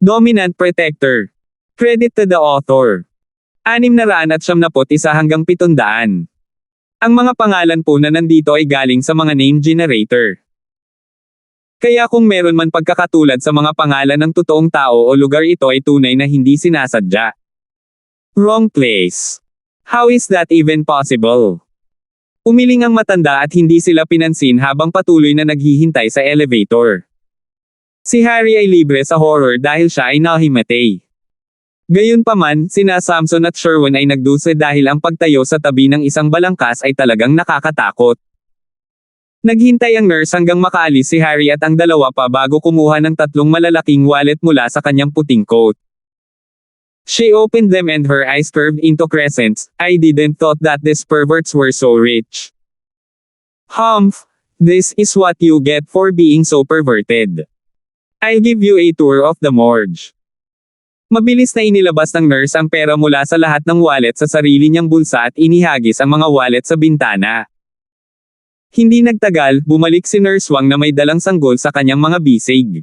Dominant Protector. Credit to the author. 691 hanggang 700. Ang mga pangalan po na nandito ay galing sa mga name generator. Kaya kung meron man pagkakatulad sa mga pangalan ng totoong tao o lugar, ito ay tunay na hindi sinasadya. Wrong place. How is that even possible? Umiling ang matanda at hindi sila pinansin habang patuloy na naghihintay sa elevator. Si Harry ay libre sa horror dahil siya ay nahimatay. Gayunpaman, sina Samson at Sherwin ay nagdusa dahil ang pagtayo sa tabi ng isang balangkas ay talagang nakakatakot. Naghintay ang nurse hanggang makaalis si Harry at ang dalawa pa bago kumuha ng 3 malalaking wallet mula sa kanyang puting coat. She opened them and her eyes curved into crescents. I didn't thought that these perverts were so rich. Humph! This is what you get for being so perverted. I'll give you a tour of the morgue. Mabilis na inilabas ng nurse ang pera mula sa lahat ng wallet sa sarili niyang bulsa at inihagis ang mga wallet sa bintana. Hindi nagtagal, bumalik si Nurse Wang na may dalang sanggol sa kanyang mga bisig.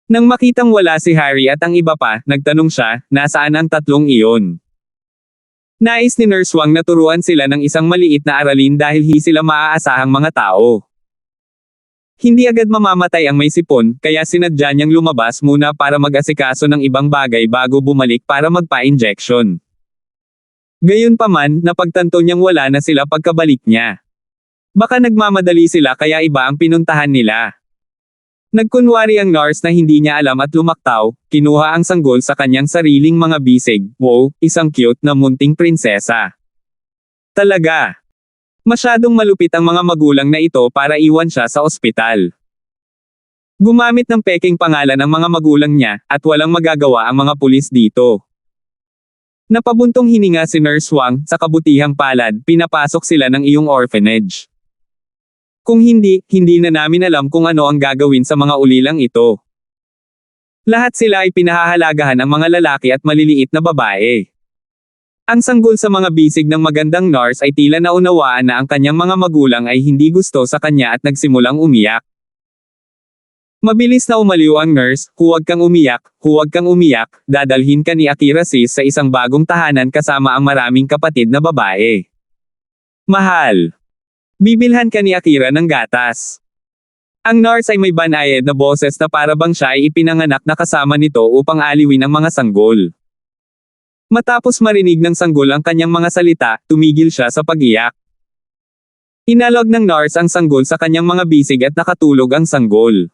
Nang makitang wala si Harry at ang iba pa, nagtanong siya, nasaan ang 3 iyon? Nais ni Nurse Wang na turuan sila ng isang maliit na aralin dahil hindi sila maaasahang mga tao. Hindi agad mamamatay ang may sipon, kaya sinadya niyang lumabas muna para mag-asikaso ng ibang bagay bago bumalik para magpa-injection. Gayunpaman, napagtanto niyang wala na sila pagkabalik niya. Baka nagmamadali sila kaya iba ang pinuntahan nila. Nagkunwari ang nurse na hindi niya alam at lumaktaw, kinuha ang sanggol sa kanyang sariling mga bisig. Wow, isang cute na munting prinsesa. Talaga. Masyadong malupit ang mga magulang na ito para iwan siya sa ospital. Gumamit ng peking pangalan ang mga magulang niya, at walang magagawa ang mga pulis dito. Napabuntong hininga si Nurse Wang, sa kabutihang palad, pinapasok sila ng iyong orphanage. Kung hindi na namin alam kung ano ang gagawin sa mga ulilang ito. Lahat sila ay pinahahalagahan ang mga lalaki at maliliit na babae. Ang sanggol sa mga bisig ng magandang nurse ay tila naunawaan na ang kanyang mga magulang ay hindi gusto sa kanya at nagsimulang umiyak. Mabilis na umaliw ang nurse, huwag kang umiyak, dadalhin ka ni Akira sis sa isang bagong tahanan kasama ang maraming kapatid na babae. Mahal. Bibilhan ka ni Akira ng gatas. Ang nurse ay may banayad na boses na para bang siya ay ipinanganak na kasama nito upang aliwin ang mga sanggol. Matapos marinig ng sanggol ang kanyang mga salita, tumigil siya sa pag-iyak. Inalog ng nurse ang sanggol sa kanyang mga bisig at nakatulog ang sanggol.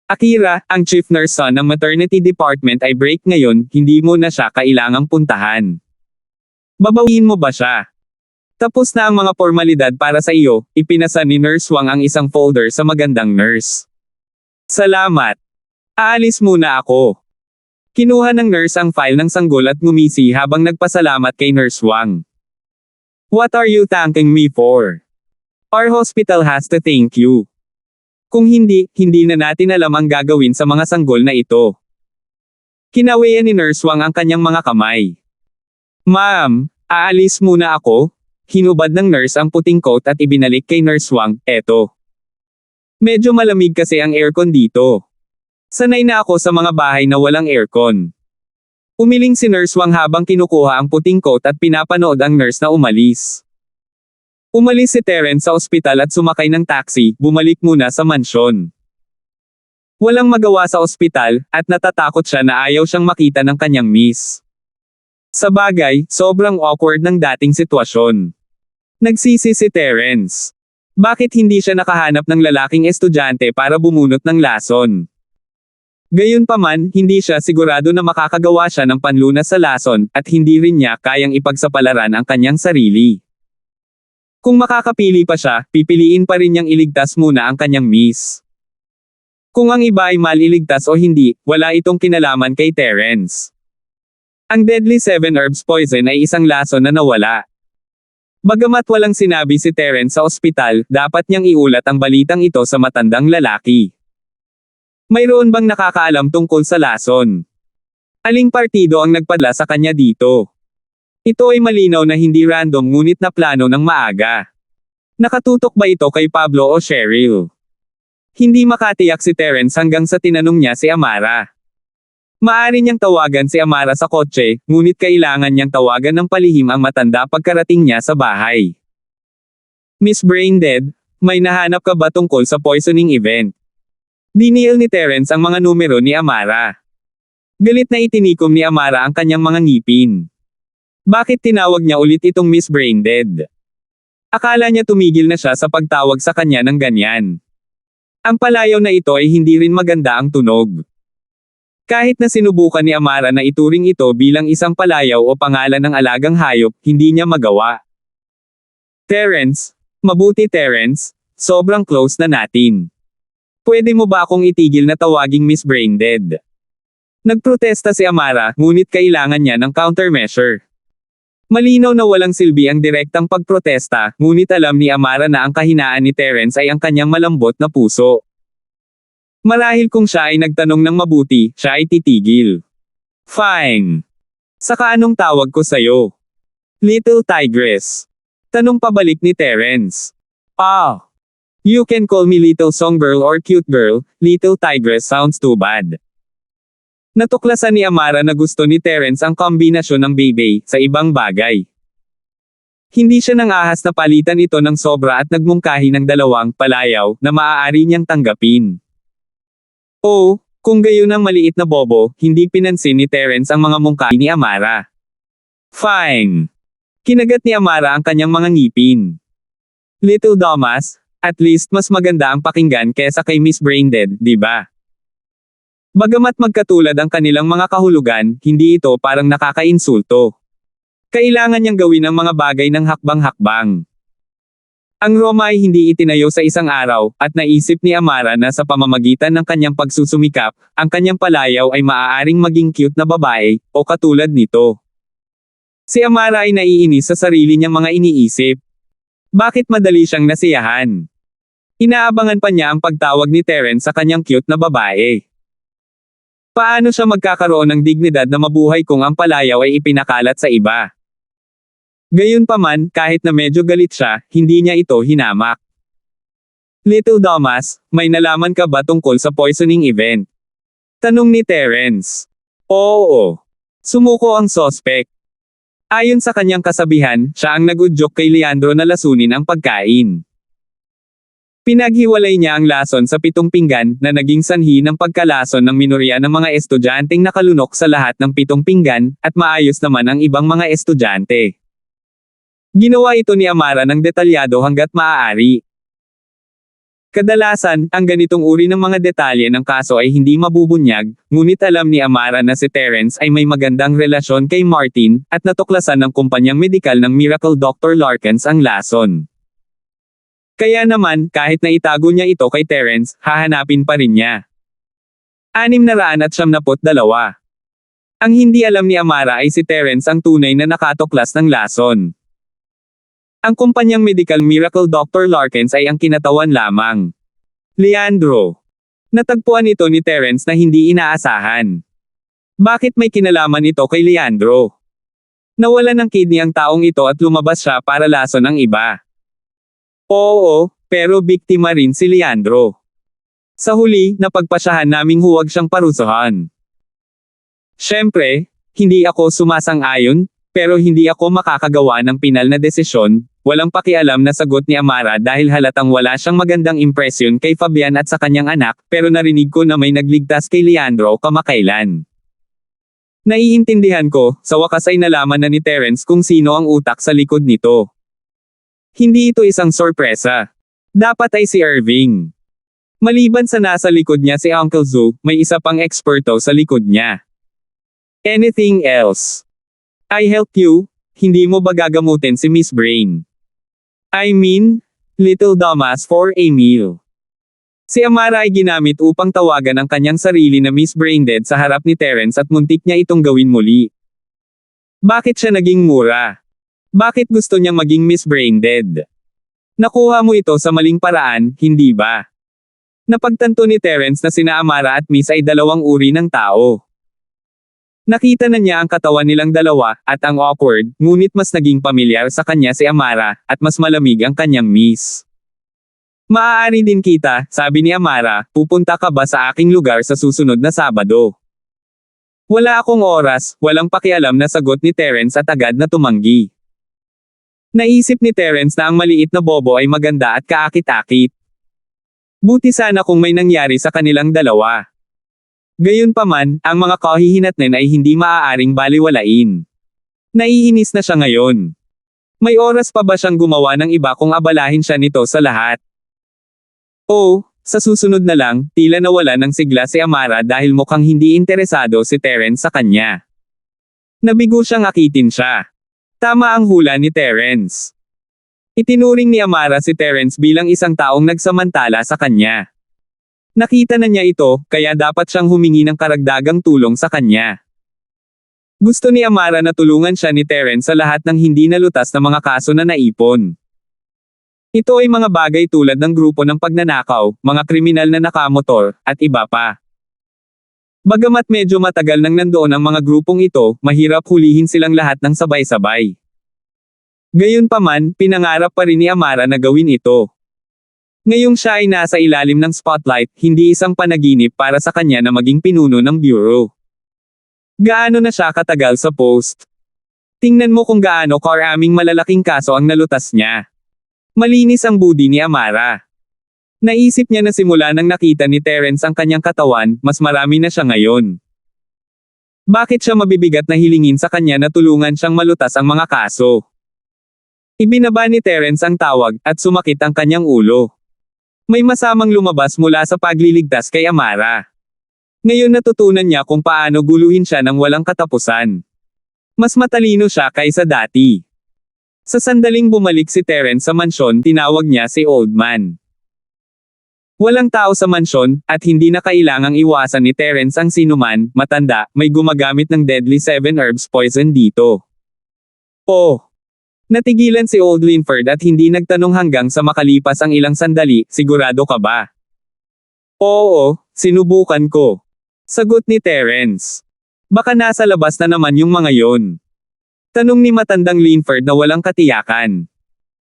Akira, ang chief nurse son ng maternity department ay break ngayon, hindi mo na siya kailangang puntahan. Babawiin mo ba siya? Tapos na ang mga formalidad para sa iyo, ipinasa ni Nurse Wang ang isang folder sa magandang nurse. Salamat. Aalis muna ako. Kinuha ng nurse ang file ng sanggol at ngumisi habang nagpasalamat kay Nurse Wang. What are you thanking me for? Our hospital has to thank you. Kung hindi na natin alam ang gagawin sa mga sanggol na ito. Kinawian ni Nurse Wang ang kanyang mga kamay. Ma'am, aalis muna ako? Hinubad ng nurse ang puting coat at ibinalik kay Nurse Wang, eto. Medyo malamig kasi ang aircon dito. Sanay na ako sa mga bahay na walang aircon. Umiling si Nurse Wang habang kinukuha ang puting coat at pinapanood ang nurse na umalis. Umalis si Terence sa ospital at sumakay ng taxi, bumalik muna sa mansyon. Walang magawa sa ospital, at natatakot siya na ayaw siyang makita ng kanyang miss. Sa bagay, sobrang awkward ng dating sitwasyon. Nagsisi si Terence. Bakit hindi siya nakahanap ng lalaking estudyante para bumunot ng lason? Gayunpaman, hindi siya sigurado na makakagawa siya ng panlunas sa lason, at hindi rin niya kayang ipagsapalaran ang kanyang sarili. Kung makakapili pa siya, pipiliin pa rin niyang iligtas muna ang kanyang miss. Kung ang iba ay maliligtas o hindi, wala itong kinalaman kay Terence. Ang deadly 7 herbs poison ay isang lason na nawala. Bagamat walang sinabi si Terence sa ospital, dapat niyang iulat ang balitang ito sa matandang lalaki. Mayroon bang nakakaalam tungkol sa lason? Aling partido ang nagpadala sa kanya dito? Ito ay malinaw na hindi random ngunit na plano ng maaga. Nakatutok ba ito kay Pablo o Cheryl? Hindi makatiyak si Terence hanggang sa tinanong niya si Amara. Maaari niyang tawagan si Amara sa kotse, ngunit kailangan niyang tawagan ng palihim ang matanda pagkarating niya sa bahay. Miss Braindead, may nahanap ka ba tungkol sa poisoning event? Dinil ni Terence ang mga numero ni Amara. Galit na itinikom ni Amara ang kanyang mga ngipin. Bakit tinawag niya ulit itong Miss Braindead? Akala niya tumigil na siya sa pagtawag sa kanya ng ganyan. Ang palayaw na ito ay hindi rin maganda ang tunog. Kahit na sinubukan ni Amara na ituring ito bilang isang palayaw o pangalan ng alagang hayop, hindi niya magawa. Terence, mabuti Terence, sobrang close na natin. Pwede mo ba akong itigil na tawaging Miss Braindead? Nagprotesta si Amara, ngunit kailangan niya ng countermeasure. Malinaw na walang silbi ang direktang pagprotesta, ngunit alam ni Amara na ang kahinaan ni Terence ay ang kanyang malambot na puso. Marahil kung siya ay nagtanong ng mabuti, siya ay titigil. Fine. Saka anong tawag ko sa'yo? Little Tigress. Tanong pabalik ni Terence. Ah. You can call me Little Songgirl or Cute Girl, Little Tigress sounds too bad. Natuklasan ni Amara na gusto ni Terence ang kombinasyon ng baby sa ibang bagay. Hindi siya nang ahas na palitan ito ng sobra at nagmungkahi ng dalawang palayaw na maaari niyang tanggapin. Oh, kung gayon ang maliit na bobo, hindi pinansin ni Terence ang mga mungkahi ni Amara. Fine. Kinagat ni Amara ang kanyang mga ngipin. Little Dumbass, at least mas maganda ang pakinggan kesa kay Miss Braindead, di ba? Bagamat magkatulad ang kanilang mga kahulugan, hindi ito parang nakakainsulto. Kailangan niyang gawin ang mga bagay ng hakbang-hakbang. Ang Roma ay hindi itinayo sa isang araw, at naisip ni Amara na sa pamamagitan ng kanyang pagsusumikap, ang kanyang palayaw ay maaaring maging cute na babae, o katulad nito. Si Amara ay naiinis sa sarili niyang mga iniisip. Bakit madali siyang nasiyahan? Inaabangan pa niya ang pagtawag ni Terence sa kanyang cute na babae. Paano siya magkakaroon ng dignidad na mabuhay kung ang palayaw ay ipinakalat sa iba? Gayunpaman, kahit na medyo galit siya, hindi niya ito hinamak. Little Dumbass, may nalaman ka ba tungkol sa poisoning event? Tanong ni Terence. Oo. Sumuko ang sospek. Ayon sa kanyang kasabihan, siya ang nag-udyok kay Leandro na lasunin ang pagkain. Pinaghiwalay niya ang lason sa 7 pinggan na naging sanhi ng pagkalason ng minorya ng mga estudyanteng nakalunok sa lahat ng 7 pinggan, at maayos naman ang ibang mga estudyante. Ginawa ito ni Amara ng detalyado hanggat maaari. Kadalasan, ang ganitong uri ng mga detalye ng kaso ay hindi mabubunyag, ngunit alam ni Amara na si Terence ay may magandang relasyon kay Martin, at natuklasan ng kumpanyang medikal ng Miracle Dr. Larkins ang lason. Kaya naman, kahit na itago niya ito kay Terence, hahanapin pa rin niya. 672. Ang hindi alam ni Amara ay si Terence ang tunay na nakatuklas ng lason. Ang kumpanyang Medical Miracle Dr. Larkins ay ang kinatawan lamang. Leandro. Natagpuan ito ni Terence na hindi inaasahan. Bakit may kinalaman ito kay Leandro? Nawalan ng kidney ang taong ito at lumabas siya para lason ang iba. Oo, pero biktima rin si Leandro. Sa huli, napagpasyahan naming huwag siyang parusahan. Siyempre, hindi ako sumasang-ayon, pero hindi ako makakagawa ng pinal na desisyon. Walang pakialam na sagot ni Amara dahil halatang wala siyang magandang impresyon kay Fabian at sa kanyang anak, pero narinig ko na may nagligtas kay Leandro kamakailan. Naiintindihan ko, sa wakas ay nalaman na ni Terence kung sino ang utak sa likod nito. Hindi ito isang sorpresa. Dapat ay si Irving. Maliban sa nasa likod niya si Uncle Zoo, may isa pang eksperto sa likod niya. Anything else? I help you? Hindi mo ba gagamutin si Miss Brain? I mean, Little Dumbass for a meal. Si Amara ay ginamit upang tawagan ang kanyang sarili na Miss Braindead sa harap ni Terence at muntik niya itong gawin muli. Bakit siya naging mura? Bakit gusto niyang maging Miss Braindead? Nakuha mo ito sa maling paraan, hindi ba? Napagtanto ni Terence na sina Amara at Miss ay dalawang uri ng tao. Nakita na niya ang katawan nilang dalawa, at ang awkward, ngunit mas naging pamilyar sa kanya si Amara, at mas malamig ang kanyang Miss. Maaari din kita, sabi ni Amara, pupunta ka ba sa aking lugar sa susunod na Sabado? Wala akong oras, walang pakialam na sagot ni Terence at agad na tumanggi. Naisip ni Terence na ang maliit na bobo ay maganda at kaakit-akit. Buti sana kung may nangyari sa kanilang dalawa. Gayunpaman, ang mga kahihinatnan ay hindi maaaring baliwalain. Naiinis na siya ngayon. May oras pa ba siyang gumawa ng iba kung abalahin siya nito sa lahat? Oh, sa susunod na lang, tila nawala ng sigla si Amara dahil mukhang hindi interesado si Terence sa kanya. Nabigo siyang akitin siya. Tama ang hula ni Terence. Itinuring ni Amara si Terence bilang isang taong nagsamantala sa kanya. Nakita na niya ito, kaya dapat siyang humingi ng karagdagang tulong sa kanya. Gusto ni Amara na tulungan siya ni Terence sa lahat ng hindi nalutas na mga kaso na naipon. Ito ay mga bagay tulad ng grupo ng pagnanakaw, mga kriminal na nakamotor, at iba pa. Bagamat medyo matagal nang nandoon ang mga grupong ito, mahirap hulihin silang lahat ng sabay-sabay. Gayunpaman, pinangarap pa rin ni Amara na gawin ito. Ngayong siya ay nasa ilalim ng spotlight, hindi isang panaginip para sa kanya na maging pinuno ng bureau. Gaano na siya katagal sa post? Tingnan mo kung gaano karaming malalaking kaso ang nalutas niya. Malinis ang budi ni Amara. Naisip niya na simula nang nakita ni Terence ang kanyang katawan, mas marami na siya ngayon. Bakit siya mabibigat na hilingin sa kanya na tulungan siyang malutas ang mga kaso? Ibinaba ni Terence ang tawag, at sumakit ang kanyang ulo. May masamang lumabas mula sa pagliligtas kay Amara. Ngayon natutunan niya kung paano guluhin siya ng walang katapusan. Mas matalino siya kaysa dati. Sa sandaling bumalik si Terence sa mansyon, tinawag niya si Old Man. Walang tao sa mansyon, at hindi na kailangang iwasan ni Terence ang sinuman, matanda, may gumagamit ng deadly 7 herbs poison dito. Oh! Natigilan si Old Linford at hindi nagtanong hanggang sa makalipas ang ilang sandali, sigurado ka ba? Oo, sinubukan ko. Sagot ni Terence. Baka nasa labas na naman yung mga yon. Tanong ni matandang Linford na walang katiyakan.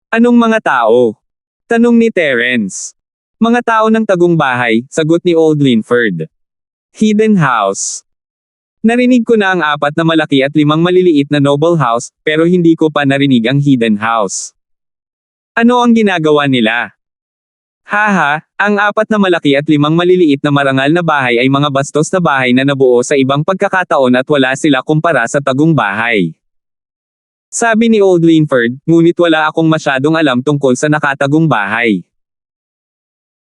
Anong mga tao? Tanong ni Terence. Mga tao ng tagong bahay, sagot ni Old Linford. Hidden house. Narinig ko na ang 4 na malaki at 5 maliliit na noble house, pero hindi ko pa narinig ang hidden house. Ano ang ginagawa nila? Haha, ang 4 na malaki at 5 maliliit na marangal na bahay ay mga bastos na bahay na nabuo sa ibang pagkakataon at wala sila kumpara sa tagong bahay. Sabi ni Old Linford, ngunit wala akong masyadong alam tungkol sa nakatagong bahay.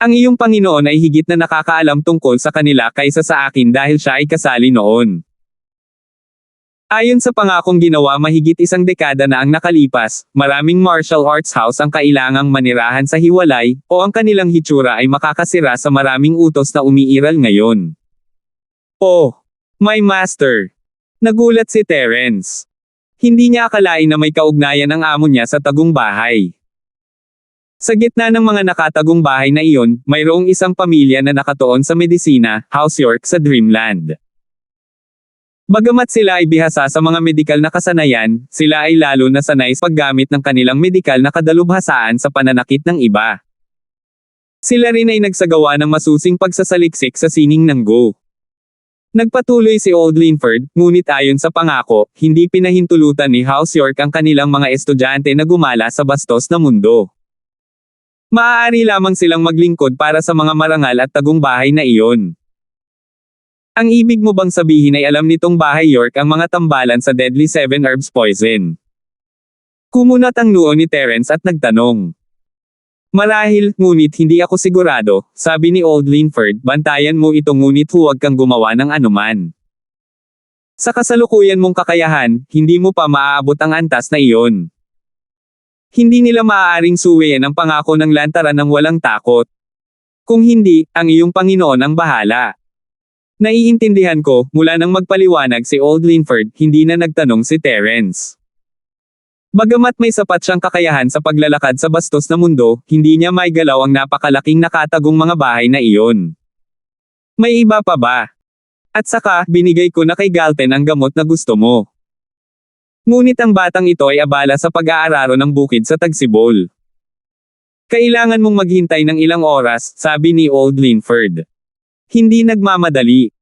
Ang iyong Panginoon ay higit na nakakaalam tungkol sa kanila kaysa sa akin dahil siya ay kasali noon. Ayon sa pangakong ginawa mahigit 1 dekada na ang nakalipas, maraming martial arts house ang kailangang manirahan sa hiwalay, o ang kanilang hitsura ay makakasira sa maraming utos na umiiral ngayon. Oh! My master! Nagulat si Terence. Hindi niya akalain na may kaugnayan ang amo niya sa tagong bahay. Sa gitna ng mga nakatagong bahay na iyon, mayroong isang pamilya na nakatuon sa medisina, House York sa Dreamland. Bagamat sila ay bihasa sa mga medikal na kasanayan, sila ay lalo na sanay sa paggamit ng kanilang medikal na kadalubhasaan sa pananakit ng iba. Sila rin ay nagsagawa ng masusing pagsasaliksik sa sining ng Go. Nagpatuloy si Old Linford, ngunit ayon sa pangako, hindi pinahintulutan ni House York ang kanilang mga estudyante na gumala sa bastos na mundo. Maaari lamang silang maglingkod para sa mga marangal at tagong bahay na iyon. Ang ibig mo bang sabihin ay alam nitong bahay York ang mga tambalan sa deadly 7 herbs poison? Kumunat ang noo ni Terence at nagtanong. Marahil, ngunit hindi ako sigurado, sabi ni Old Linford, bantayan mo ito ngunit huwag kang gumawa ng anuman. Sa kasalukuyan mong kakayahan, hindi mo pa maaabot ang antas na iyon. Hindi nila maaaring suwayin ang pangako ng lantaran ng walang takot. Kung hindi, ang iyong Panginoon ang bahala. Naiintindihan ko, mula nang magpaliwanag si Old Linford, hindi na nagtanong si Terence. Bagamat may sapat siyang kakayahan sa paglalakad sa bastos na mundo, hindi niya maigalaw ang napakalaking nakatagong mga bahay na iyon. May iba pa ba? At saka, binigay ko na kay Galten ang gamot na gusto mo. Ngunit ang batang ito ay abala sa pag-aararo ng bukid sa Tagsibol. Kailangan mong maghintay ng ilang oras, sabi ni Old Linford. Hindi nagmamadali.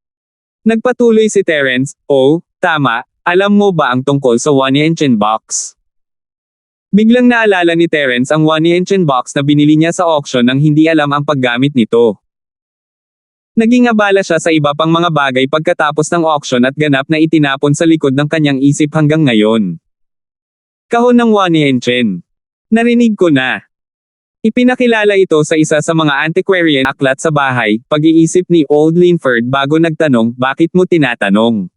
Nagpatuloy si Terence, "Oh, tama, alam mo ba ang tungkol sa One-Yenchen box?" Biglang naalala ni Terence ang One-Yenchen box na binili niya sa auction nang hindi alam ang paggamit nito. Naging abala siya sa iba pang mga bagay pagkatapos ng auction at ganap na itinapon sa likod ng kanyang isip hanggang ngayon. Kahon ng One-Yenchen. Narinig ko na. Ipinakilala ito sa isa sa mga antiquarian aklat sa bahay, pag-iisip ni Old Linford bago nagtanong, "Bakit mo tinatanong?"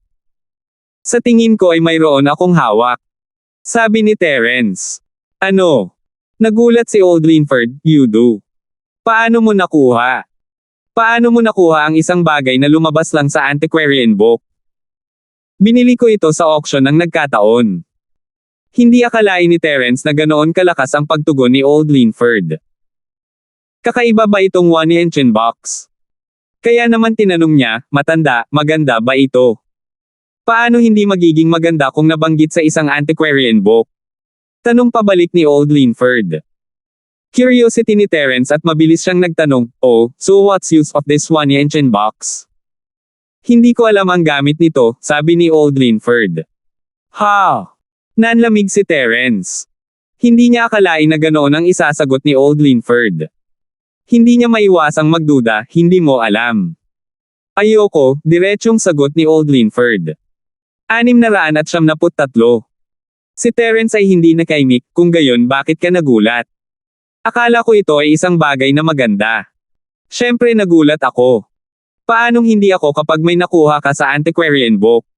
"Sa tingin ko ay mayroon akong hawak," sabi ni Terence. "Ano?" Nagulat si Old Linford, "You do. Paano mo nakuha? Paano mo nakuha ang isang bagay na lumabas lang sa antiquarian book?" "Binili ko ito sa auction ng nagkataon." Hindi akalain ni Terence na ganoon kalakas ang pagtugon ni Old Linford. Kakaiba ba itong One-Yenchen box? Kaya naman tinanong niya, "Matanda, maganda ba ito?" Paano hindi magiging maganda kung nabanggit sa isang antiquarian book? Tanong pabalik ni Old Linford. Curiosity ni Terence at mabilis siyang nagtanong, "Oh, so what's use of this One-Yenchen box?" "Hindi ko alam ang gamit nito," sabi ni Old Linford. "Ha?" Nanlamig si Terence. Hindi niya akalain na ganoon ang isasagot ni Old Linford. Hindi niya maiwasang magduda, "Hindi mo alam." "Ayoko," diretsong sagot ni Old Linford. 673. Si Terence ay hindi nakaimik, "Kung gayon bakit ka nagulat?" "Akala ko ito ay isang bagay na maganda." "Syempre nagulat ako. Paanong hindi ako kapag may nakuha ka sa antiquarian book?"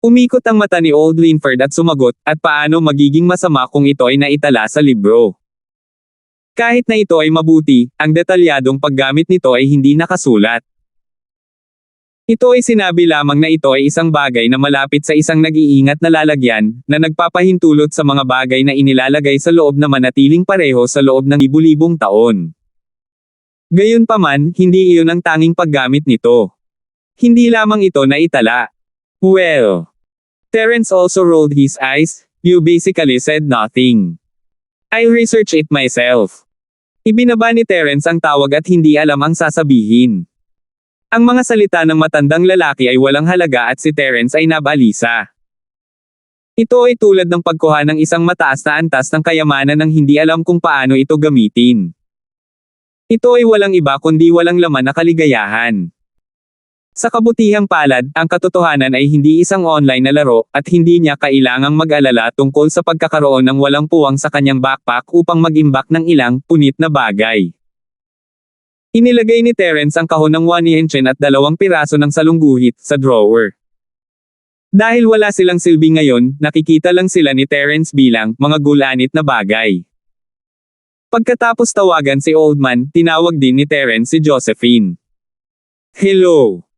Umikot ang mata ni Old Linford at sumagot, "At paano magiging masama kung ito ay naitala sa libro? Kahit na ito ay mabuti, ang detalyadong paggamit nito ay hindi nakasulat. Ito ay sinabi lamang na ito ay isang bagay na malapit sa isang nag-iingat na lalagyan, na nagpapahintulot sa mga bagay na inilalagay sa loob na manatiling pareho sa loob ng libu-libong taon. Gayunpaman, hindi iyon ang tanging paggamit nito. Hindi lamang ito naitala." "Well." Terence also rolled his eyes, "You basically said nothing. I'll research it myself." Ibinaba ni Terence ang tawag at hindi alam ang sasabihin. Ang mga salita ng matandang lalaki ay walang halaga at si Terence ay nabalisa. Ito ay tulad ng pagkuha ng isang mataas na antas ng kayamanan nang hindi alam kung paano ito gamitin. Ito ay walang iba kundi walang laman na kaligayahan. Sa kabutihang palad, ang katotohanan ay hindi isang online na laro, at hindi niya kailangang mag-alala tungkol sa pagkakaroon ng walang puwang sa kanyang backpack upang mag-imbak ng ilang punit na bagay. Inilagay ni Terence ang kahon ng One-Yenchen at 2 piraso ng salungguhit sa drawer. Dahil wala silang silbi ngayon, nakikita lang sila ni Terence bilang mga gulanit na bagay. Pagkatapos tawagan si Oldman, tinawag din ni Terence si Josephine. "Hello."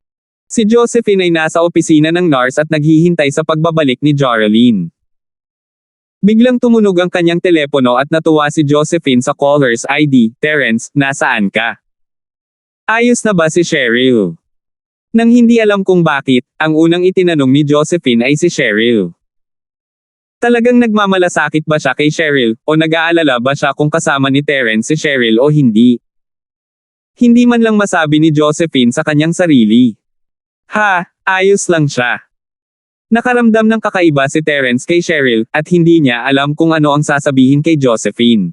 Si Josephine ay nasa opisina ng NARS at naghihintay sa pagbabalik ni Joralyn. Biglang tumunog ang kanyang telepono at natuwa si Josephine sa caller's ID, "Terence, nasaan ka? Ayos na ba si Cheryl?" Nang hindi alam kung bakit, ang unang itinanong ni Josephine ay si Cheryl. Talagang nagmamalasakit ba siya kay Cheryl, o nag-aalala ba siya kung kasama ni Terence si Cheryl o hindi? Hindi man lang masabi ni Josephine sa kanyang sarili. Ayos lang siya. Nakaramdam ng kakaiba si Terence kay Cheryl, at hindi niya alam kung ano ang sasabihin kay Josephine.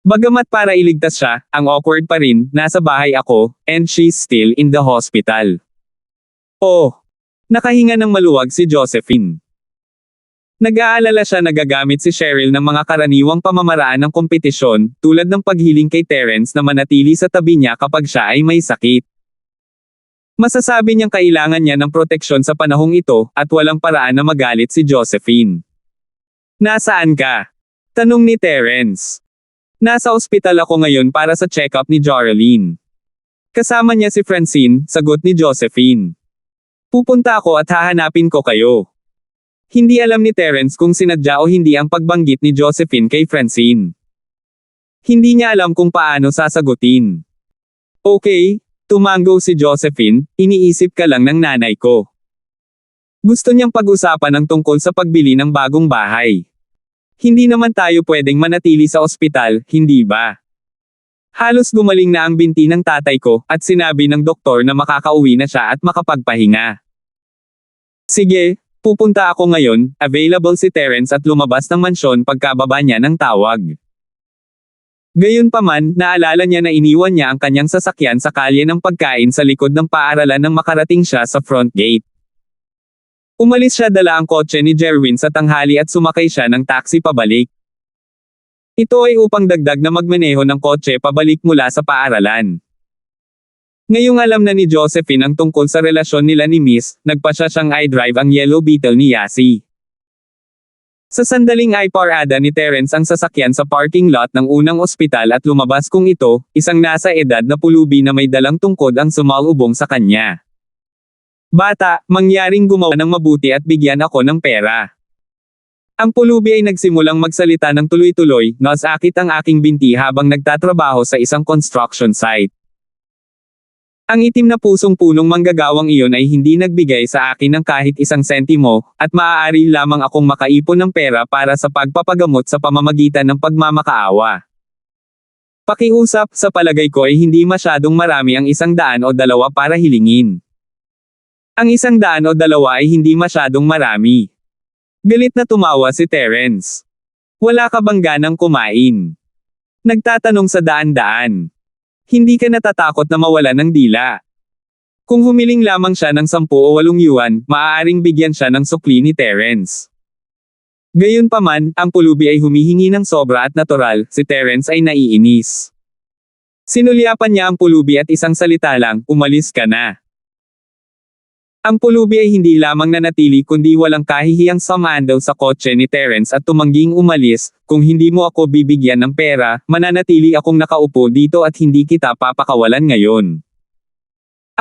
Bagamat para iligtas siya, ang awkward pa rin, "Nasa bahay ako, and she's still in the hospital." Oh! Nakahinga ng maluwag si Josephine. Nag-aalala siya na gagamit si Cheryl ng mga karaniwang pamamaraan ng kompetisyon, tulad ng paghiling kay Terence na manatili sa tabi niya kapag siya ay may sakit. Masasabi niyang kailangan niya ng proteksyon sa panahong ito, at walang paraan na magalit si Josephine. "Nasaan ka?" tanong ni Terence. "Nasa ospital ako ngayon para sa check-up ni Joralyn. Kasama niya si Francine," sagot ni Josephine. "Pupunta ako at hahanapin ko kayo." Hindi alam ni Terence kung sinadya o hindi ang pagbanggit ni Josephine kay Francine. Hindi niya alam kung paano sasagutin. "Okay." Tumango si Josephine, "Iniisip ka lang ng nanay ko." Gusto niyang pag-usapan ang tungkol sa pagbili ng bagong bahay. Hindi naman tayo pwedeng manatili sa ospital, hindi ba? Halos gumaling na ang binti ng tatay ko, at sinabi ng doktor na makakauwi na siya at makapagpahinga. Sige, pupunta ako ngayon. Available si Terence at lumabas ng mansyon pagkababa niya ng tawag. Gayunpaman, naalala niya na iniwan niya ang kanyang sasakyan sa kalye ng pagkain sa likod ng paaralan nang makarating siya sa front gate. Umalis siya dala ang kotse ni Jerwin sa tanghali at sumakay siya ng taxi pabalik. Ito ay upang dagdag na magmaneho ng kotse pabalik mula sa paaralan. Ngayong alam na ni Josephine ang tungkol sa relasyon nila ni Miss, nagpasya siyang i-drive ang Yellow Beetle ni Yasi. Sa sandaling ay parada ni Terence ang sasakyan sa parking lot ng unang ospital at lumabas kung ito, isang nasa edad na pulubi na may dalang tungkod ang sumalubong sa kanya. Bata, mangyaring gumawa ng mabuti at bigyan ako ng pera. Ang pulubi ay nagsimulang magsalita ng tuloy-tuloy, nasakit ang aking binti habang nagtatrabaho sa isang construction site. Ang itim na pusong punong manggagawang iyon ay hindi nagbigay sa akin ng kahit isang sentimo, at maaari lamang akong makaipon ng pera para sa pagpapagamot sa pamamagitan ng pagmamakaawa. Pakiusap, sa palagay ko ay hindi masyadong marami ang 100 o 2 para hilingin. Ang 100 o 2 ay hindi masyadong marami. Galit na tumawa si Terence. Wala ka bang ganang kumain? Nagtatanong sa daan-daan. Hindi ka natatakot na mawala ng dila. Kung humiling lamang siya ng 10 o 8 yuan, maaaring bigyan siya ng sukli ni Terence. Gayunpaman, ang pulubi ay humihingi ng sobra at natural, si Terence ay naiinis. Sinulyapan niya ang pulubi at isang salita lang, umalis ka na. Ang pulubi ay hindi lamang nanatili kundi walang kahihiyang sumandal sa kotse ni Terence at tumangging umalis, kung hindi mo ako bibigyan ng pera, mananatili akong nakaupo dito at hindi kita papakawalan ngayon.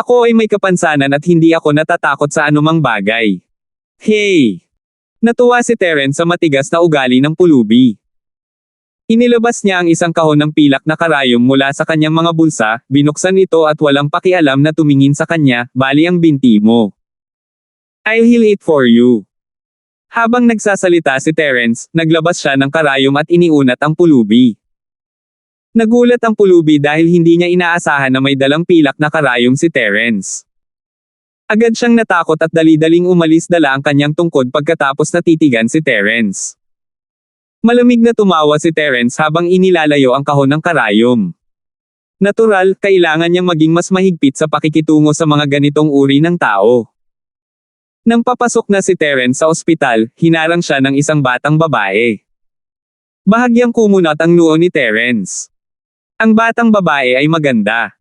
Ako ay may kapansanan at hindi ako natatakot sa anumang bagay. Hey! Natuwa si Terence sa matigas na ugali ng pulubi. Inilabas niya ang isang kahon ng pilak na karayom mula sa kanyang mga bulsa, binuksan ito at walang pakialam na tumingin sa kanya, bali ang binti mo. I'll heal it for you. Habang nagsasalita si Terence, naglabas siya ng karayom at iniunat ang pulubi. Nagulat ang pulubi dahil hindi niya inaasahan na may dalang pilak na karayom si Terence. Agad siyang natakot at dali-daling umalis dala ang kanyang tungkod pagkatapos natitigan si Terence. Malamig na tumawa si Terence habang inilalayo ang kahon ng karayom. Natural, kailangan niyang maging mas mahigpit sa pakikitungo sa mga ganitong uri ng tao. Nang papasok na si Terence sa ospital, hinarang siya ng isang batang babae. Bahagyang kumunat ang noo ni Terence. Ang batang babae ay maganda.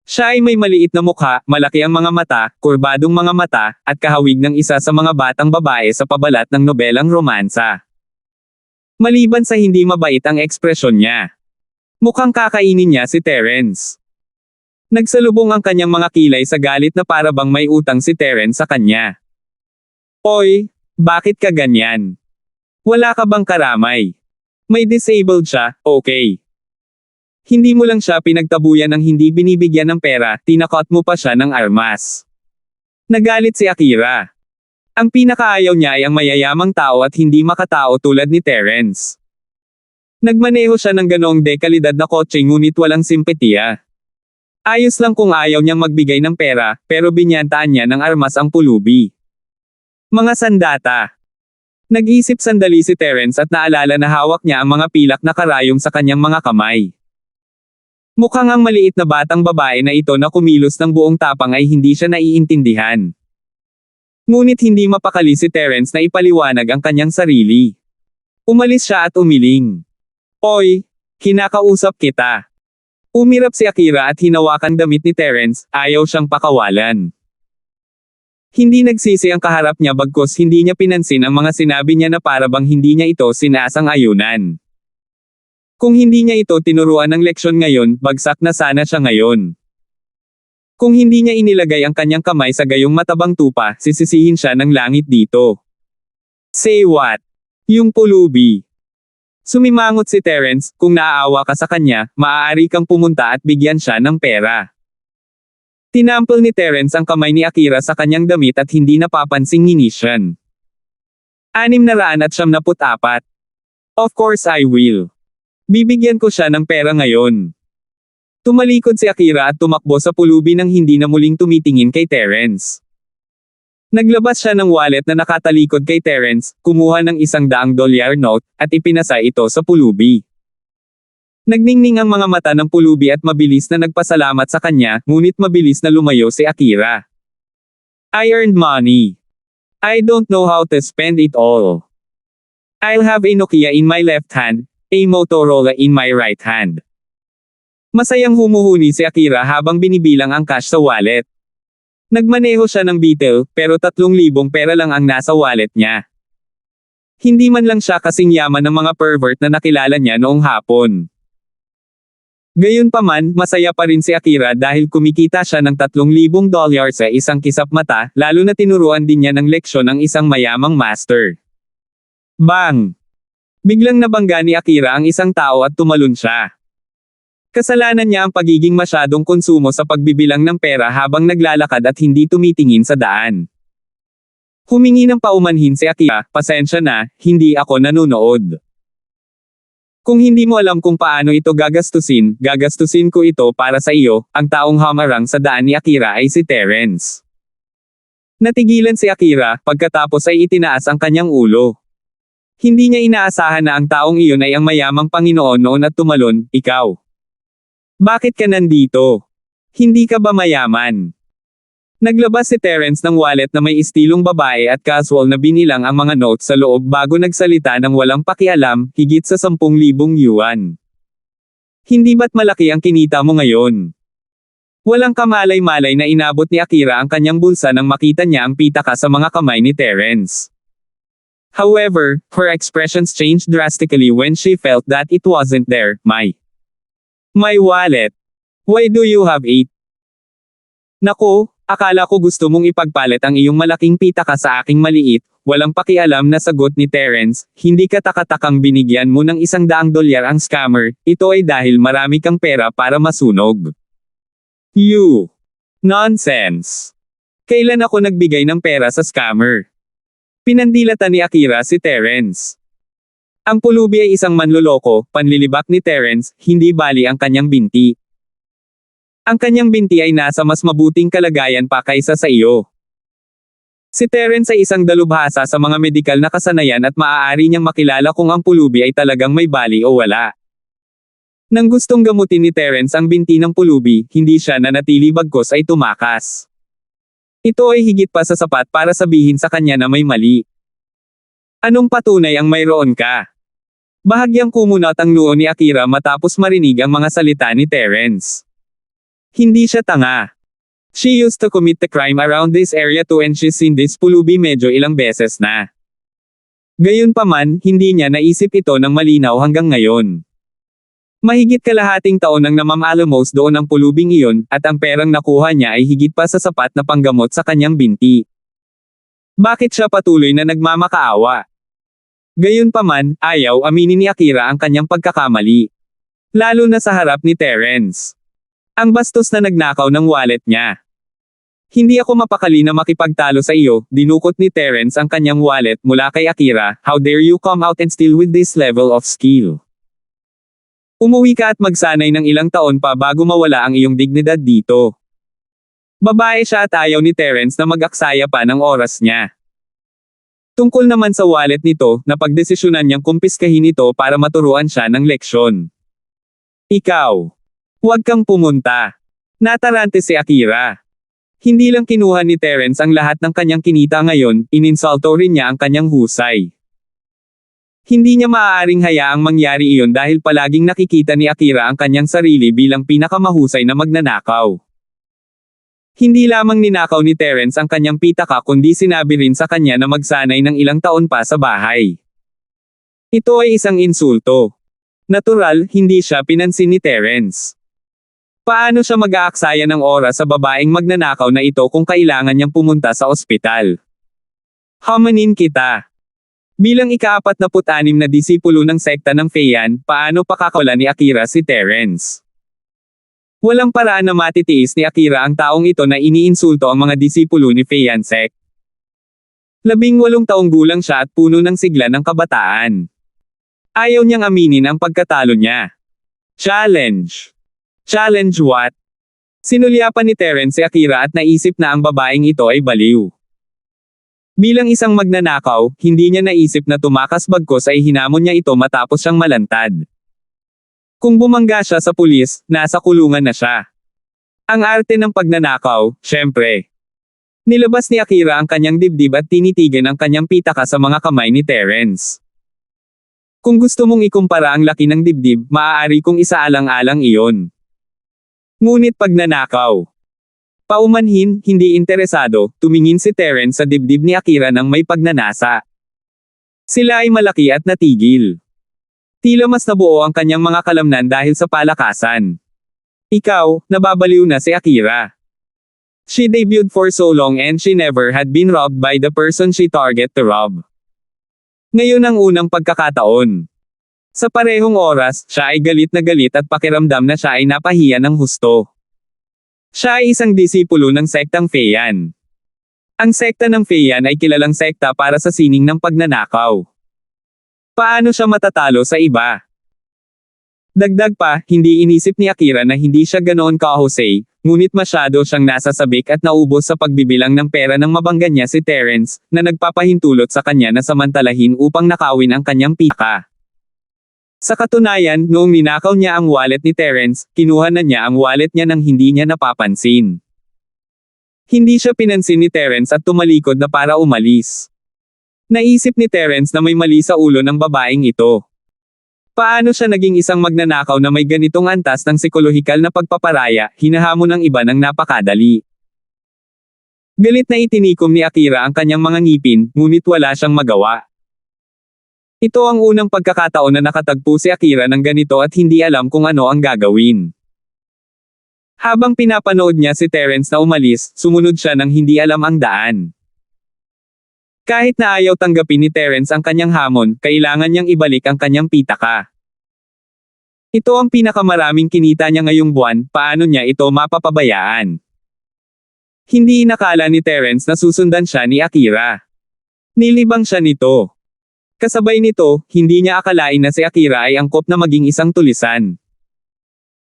Siya ay may maliit na mukha, malaki ang mga mata, kurbadong mga mata, at kahawig ng isa sa mga batang babae sa pabalat ng nobelang romansa. Maliban sa hindi mabait ang ekspresyon niya. Mukhang kakainin niya si Terence. Nagsalubong ang kanyang mga kilay sa galit na para bang may utang si Terence sa kanya. Oy, bakit ka ganyan? Wala ka bang karamay? May disabled siya, okay. Hindi mo lang siya pinagtabuyan ng hindi binibigyan ng pera, tinakot mo pa siya ng armas. Nagalit si Akira. Ang pinakaayaw niya ay ang mayayamang tao at hindi makatao tulad ni Terence. Nagmaneho siya ng ganoong dekalidad na kotse ngunit walang simpatiya. Ayos lang kung ayaw niyang magbigay ng pera, pero binyantaan niya ng armas ang pulubi. Mga sandata. Nag-isip sandali si Terence at naalala na hawak niya ang mga pilak na karayom sa kanyang mga kamay. Mukhang ang maliit na batang babae na ito na kumilos ng buong tapang ay hindi siya naiintindihan. Ngunit hindi mapakali si Terence na ipaliwanag ang kanyang sarili. Umalis siya at umiling. Oy, kinakausap kita. Umirap si Akira at hinawakan damit ni Terence, ayaw siyang pakawalan. Hindi nagsisi ang kaharap niya bagkus hindi niya pinansin ang mga sinabi niya na para bang hindi niya ito sinasang-ayunan. Kung hindi niya ito tinuruan ng leksyon ngayon, bagsak na sana siya ngayon. Kung hindi niya inilagay ang kanyang kamay sa gayong matabang tupa, sisisihin siya ng langit dito. Say what? Yung pulubi. Sumimangot si Terence, kung naaawa ka sa kanya, maaari kang pumunta at bigyan siya ng pera. Tinampol ni Terence ang kamay ni Akira sa kanyang damit at hindi napapansing nginisyan. 674. Of course I will. Bibigyan ko siya ng pera ngayon. Tumalikod si Akira at tumakbo sa pulubi nang hindi na muling tumitingin kay Terence. Naglabas siya ng wallet na nakatalikod kay Terence, kumuha ng $100 note, at ipinasa ito sa pulubi. Nagningning ang mga mata ng pulubi at mabilis na nagpasalamat sa kanya, ngunit mabilis na lumayo si Akira. I earned money. I don't know how to spend it all. I'll have a Nokia in my left hand, a Motorola in my right hand. Masayang humuhuni si Akira habang binibilang ang cash sa wallet. Nagmaneho siya ng Beetle, pero 3,000 pera lang ang nasa wallet niya. Hindi man lang siya kasing yaman ng mga pervert na nakilala niya noong hapon. Gayunpaman, masaya pa rin si Akira dahil kumikita siya ng $3,000 sa isang kisap mata, lalo na tinuruan din niya ng leksyon ang isang mayamang master. Bang! Biglang nabangga ni Akira ang isang tao at tumalon siya. Kasalanan niya ang pagiging masyadong konsumo sa pagbibilang ng pera habang naglalakad at hindi tumitingin sa daan. Humingi ng paumanhin si Akira, pasensya na, hindi ako nanonood. Kung hindi mo alam kung paano ito gagastusin ko ito para sa iyo. Ang taong hamarang sa daan ni Akira ay si Terence. Natigilan si Akira, pagkatapos ay itinaas ang kanyang ulo. Hindi niya inaasahan na ang taong iyon ay ang mayamang Panginoon noon at tumalon, ikaw. Bakit ka nandito? Hindi ka ba mayaman? Naglabas si Terence ng wallet na may istilong babae at casual na binilang ang mga notes sa loob bago nagsalita ng walang pakialam, higit sa 10,000 yuan. Hindi ba't malaki ang kinita mo ngayon? Walang kamalay-malay na inabot ni Akira ang kanyang bulsa nang makita niya ang pitaka sa mga kamay ni Terence. However, her expressions changed drastically when she felt that it wasn't there. My wallet. Why do you have it? Naku, akala ko gusto mong ipagpalit ang iyong malaking pitaka sa aking maliit. Walang pakialam na sagot ni Terence, hindi ka takatakang binigyan mo ng $100 ang scammer, ito ay dahil marami kang pera para masunog. You. Nonsense. Kailan ako nagbigay ng pera sa scammer? Pinandilatan ni Akira si Terence. Ang pulubi ay isang manloloko, panlilibak ni Terence, hindi bali ang kanyang binti. Ang kanyang binti ay nasa mas mabuting kalagayan pa kaysa sa iyo. Si Terence ay isang dalubhasa sa mga medikal na kasanayan at maaari niyang makilala kung ang pulubi ay talagang may bali o wala. Nang gustong gamutin ni Terence ang binti ng pulubi, hindi siya nanatili bagkos ay tumakas. Ito ay higit pa sa sapat para sabihin sa kanya na may mali. Anong patunay ang mayroon ka? Bahagyang kumunat ang noo ni Akira matapos marinig ang mga salita ni Terence. Hindi siya tanga. She used to commit the crime around this area too and she's seen this pulubi medyo ilang beses na. Gayunpaman, hindi niya naisip ito ng malinaw hanggang ngayon. Mahigit kalahating taon nang namamalamos doon ang pulubing iyon, at ang perang nakuha niya ay higit pa sa sapat na panggamot sa kanyang binti. Bakit siya patuloy na nagmamakaawa? Gayunpaman, ayaw aminin ni Akira ang kanyang pagkakamali. Lalo na sa harap ni Terence. Ang bastos na nagnakaw ng wallet niya. Hindi ako mapakali na makipagtalo sa iyo, dinukot ni Terence ang kanyang wallet mula kay Akira, how dare you come out and steal with this level of skill? Umuwi ka at magsanay ng ilang taon pa bago mawala ang iyong dignidad dito. Babae siya at ayaw ni Terence na mag-aksaya pa ng oras niya. Tungkol naman sa wallet nito, napagdesisyonan niyang kumpiskahin ito para maturuan siya ng leksyon. Ikaw. Huwag kang pumunta. Natarante si Akira. Hindi lang kinuha ni Terence ang lahat ng kanyang kinita ngayon, ininsulto rin niya ang kanyang husay. Hindi niya maaaring hayaang mangyari iyon dahil palaging nakikita ni Akira ang kanyang sarili bilang pinakamahusay na magnanakaw. Hindi lamang ninakaw ni Terence ang kanyang pitaka kundi sinabi rin sa kanya na magsanay ng ilang taon pa sa bahay. Ito ay isang insulto. Natural, hindi siya pinansin ni Terence. Paano siya mag-aaksaya ng oras sa babaeng magnanakaw na ito kung kailangan niyang pumunta sa ospital? Hamanin kita. Bilang ika-46 na disipulo ng sekta ng Feiyan, paano pakakawala ni Akira si Terence? Walang paraan na matitiis ni Akira ang taong ito na iniinsulto ang mga disipulo ni Feiyan sect. 18 taong gulang siya at puno ng sigla ng kabataan. Ayaw niyang aminin ang pagkatalo niya. Challenge. Challenge what? Sinulyapan ni Terence si Akira at naisip na ang babaeng ito ay baliw. Bilang isang magnanakaw, hindi niya naisip na tumakas bagkus ay hinamon niya ito matapos siyang malantad. Kung bumangga siya sa pulis, nasa kulungan na siya. Ang arte ng pagnanakaw, syempre. Nilabas ni Akira ang kanyang dibdib at tinitigan ang kanyang pitaka sa mga kamay ni Terence. Kung gusto mong ikumpara ang laki ng dibdib, maaari kong isaalang-alang iyon. Ngunit pagnanakaw. Paumanhin, hindi interesado, tumingin si Terence sa dibdib ni Akira nang may pagnanasa. Sila ay malaki at natigil. Tila mas nabuo ang kanyang mga kalamnan dahil sa palakasan. Ikaw, nababaliw na si Akira. She debuted for so long and she never had been robbed by the person she target to rob. Ngayon ang unang pagkakataon. Sa parehong oras, siya ay galit at pakiramdam na siya ay napahiya ng husto. Siya ay isang disipulo ng sektang Feiyan. Ang sekta ng Feiyan ay kilalang sekta para sa sining ng pagnanakaw. Paano siya matatalo sa iba? Dagdag pa, hindi inisip ni Akira na hindi siya ganoon kahusay, ngunit masyado siyang nasasabik at naubos sa pagbibilang ng pera ng mabangga niya si Terence, na nagpapahintulot sa kanya na samantalahin upang nakawin ang kanyang pitaka. Sa katunayan, noong ninakaw niya ang wallet ni Terence, kinuha na niya ang wallet niya nang hindi niya napapansin. Hindi siya pinansin ni Terence at tumalikod na para umalis. Naisip ni Terence na may mali sa ulo ng babaeng ito. Paano siya naging isang magnanakaw na may ganitong antas ng psikolohikal na pagpaparaya, hinahamon ng iba ng napakadali. Galit na itinikom ni Akira ang kanyang mga ngipin, ngunit wala siyang magawa. Ito ang unang pagkakataon na nakatagpo si Akira ng ganito at hindi alam kung ano ang gagawin. Habang pinapanood niya si Terence na umalis, sumunod siya nang hindi alam ang daan. Kahit na ayaw tanggapin ni Terence ang kanyang hamon, kailangan niyang ibalik ang kanyang pitaka. Ito ang pinakamaraming kinita niya ngayong buwan, paano niya ito mapapabayaan? Hindi inakala ni Terence na susundan siya ni Akira. Nilibang siya nito. Kasabay nito, hindi niya akalain na si Akira ay angkop na maging isang tulisan.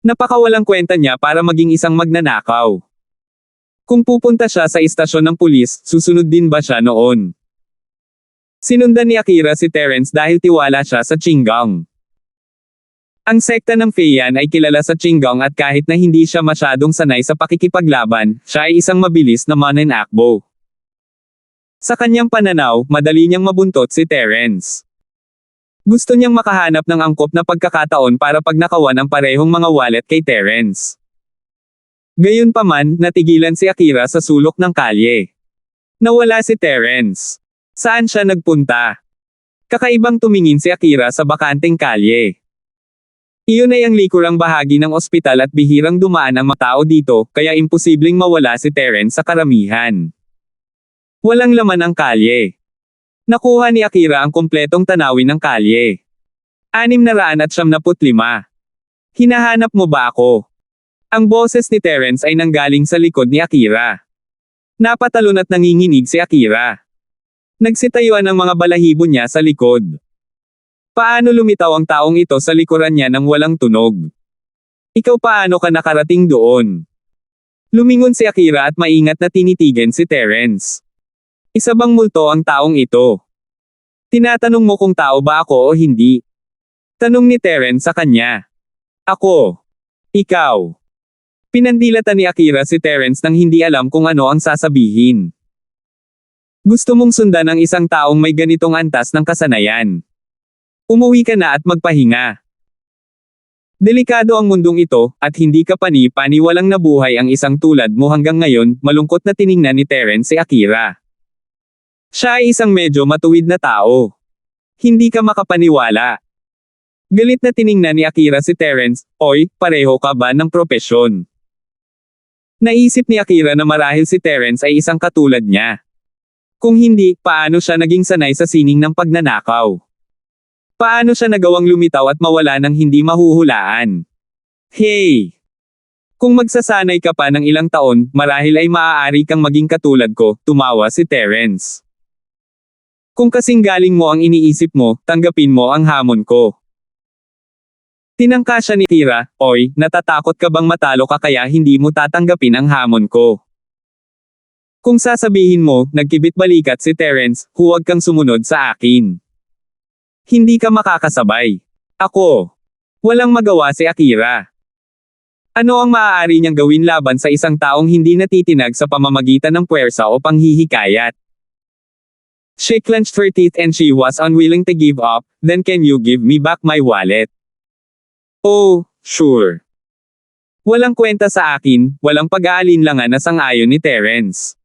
Napakawalang kwenta niya para maging isang magnanakaw. Kung pupunta siya sa istasyon ng pulis, susunod din ba siya noon? Sinundan ni Akira si Terence dahil tiwala siya sa Qinggang. Ang sekta ng Feiyan ay kilala sa Qinggang at kahit na hindi siya masyadong sanay sa pakikipaglaban, siya ay isang mabilis na mananakbo. Sa kanyang pananaw, madali niyang mabuntot si Terence. Gusto niyang makahanap ng angkop na pagkakataon para pagnakawan ang parehong mga wallet kay Terence. Gayunpaman, natigilan si Akira sa sulok ng kalye. Nawala si Terence. Saan siya nagpunta? Kakaibang tumingin si Akira sa bakanteng kalye. Iyon ay ang likurang bahagi ng ospital at bihirang dumaan ang mga tao dito, kaya imposibleng mawala si Terence sa karamihan. Walang laman ang kalye. Nakuha ni Akira ang kumpletong tanawin ng kalye. 675. Hinahanap mo ba ako? Ang boses ni Terence ay nanggaling sa likod ni Akira. Napatalon at nanginginig si Akira. Nagsitayuan ang mga balahibo niya sa likod. Paano lumitaw ang taong ito sa likuran niya nang walang tunog? Ikaw paano ka nakarating doon? Lumingon si Akira at maingat na tinitigan si Terence. Isa bang multo ang taong ito? Tinatanong mo kung tao ba ako o hindi? Tanong ni Terence sa kanya. Ako. Ikaw. Pinandilatan ni Akira si Terence nang hindi alam kung ano ang sasabihin. Gusto mong sundan ang isang taong may ganitong antas ng kasanayan. Umuwi ka na at magpahinga. Delikado ang mundong ito, at hindi ka pani-paniwalang nabuhay ang isang tulad mo hanggang ngayon, malungkot na tiningnan ni Terence si Akira. Siya ay isang medyo matuwid na tao. Hindi ka makapaniwala. Galit na tiningnan ni Akira si Terence, oy, pareho ka ba ng propesyon? Naisip ni Akira na marahil si Terence ay isang katulad niya. Kung hindi, paano siya naging sanay sa sining ng pagnanakaw? Paano siya nagawang lumitaw at mawala ng hindi mahuhulaan? Hey! Kung magsasanay ka pa ng ilang taon, marahil ay maaari kang maging katulad ko, tumawa si Terence. Kung kasing galing mo ang iniisip mo, tanggapin mo ang hamon ko. Tinangka siya ni Akira, "Oy, natatakot ka bang matalo ka kaya hindi mo tatanggapin ang hamon ko? Kung sasabihin mo, nagkibit balikat si Terence, huwag kang sumunod sa akin. Hindi ka makakasabay. Ako." Walang magawa si Akira. Ano ang maaari niyang gawin laban sa isang taong hindi natitinag sa pamamagitan ng puwersa o panghihikayat? She clenched her teeth and she was unwilling to give up. "Then can you give me back my wallet?" "Oh, sure." Walang kwenta sa akin, walang pag-aalinlangan na sang-ayon ni Terence.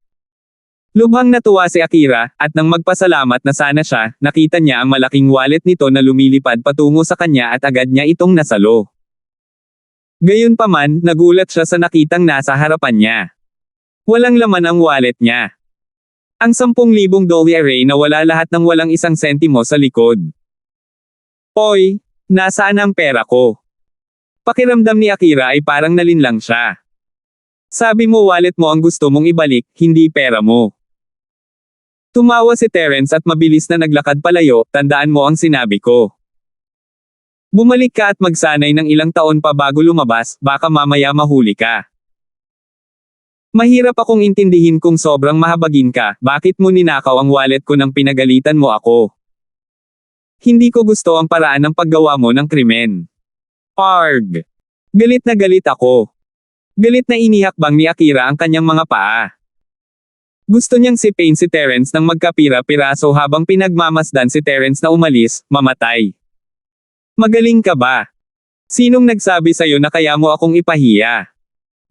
Lubhang natuwa si Akira, at nang magpasalamat na sana siya, nakita niya ang malaking wallet nito na lumilipad patungo sa kanya at agad niya itong nasalo. Gayunpaman, nagulat siya sa nakitang nasa harapan niya. Walang laman ang wallet niya. Ang 10,000 dolyar na wala lahat ng walang isang sentimo sa likod. "Oy, nasaan ang pera ko?" Pakiramdam ni Akira ay parang nalinlang siya. "Sabi mo wallet mo ang gusto mong ibalik, hindi pera mo." Tumawa si Terence at mabilis na naglakad palayo, "Tandaan mo ang sinabi ko. Bumalik ka at magsanay ng ilang taon pa bago lumabas, baka mamaya mahuli ka." "Mahirap akong intindihin kung sobrang mahabagin ka, bakit mo ninakaw ang wallet ko nang pinagalitan mo ako? Hindi ko gusto ang paraan ng paggawa mo ng krimen." Arg! Galit na galit ako. Galit na inihakbang ni Akira ang kanyang mga paa. Gusto niyang sipain si Terence ng magkapira-piraso habang pinagmamasdan si Terence na umalis, mamatay. "Magaling ka ba? Sinong nagsabi sa'yo na kaya mo akong ipahiya?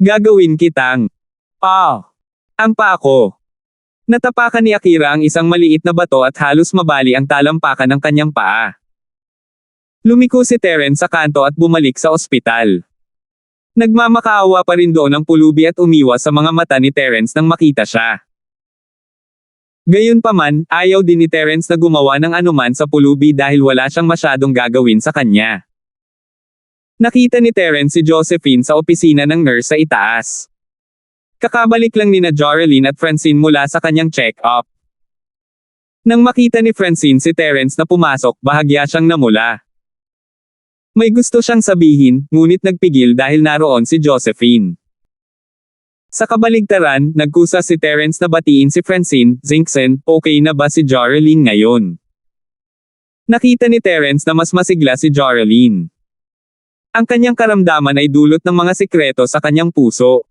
Gagawin kitang..." Ang pa ako. Natapakan ni Akira ang isang maliit na bato at halos mabali ang talampakan ng kanyang paa. Lumiko si Terence sa kanto at bumalik sa ospital. Nagmamakaawa pa rin doon ang pulubi at umiwas sa mga mata ni Terence nang makita siya. Gayunpaman, ayaw din ni Terence na gumawa ng anuman sa pulubi dahil wala siyang masyadong gagawin sa kanya. Nakita ni Terence si Josephine sa opisina ng nurse sa itaas. Kakabalik lang nina Joralyn at Francine mula sa kanyang check-up. Nang makita ni Francine si Terence na pumasok, bahagya siyang namula. May gusto siyang sabihin, ngunit nagpigil dahil naroon si Josephine. Sa kabaligtaran, nagkusa si Terence na batiin si Francine, "Zinksen, okay na ba si Joralyn ngayon?" Nakita ni Terence na mas masigla si Joralyn. Ang kanyang karamdaman ay dulot ng mga sikreto sa kanyang puso.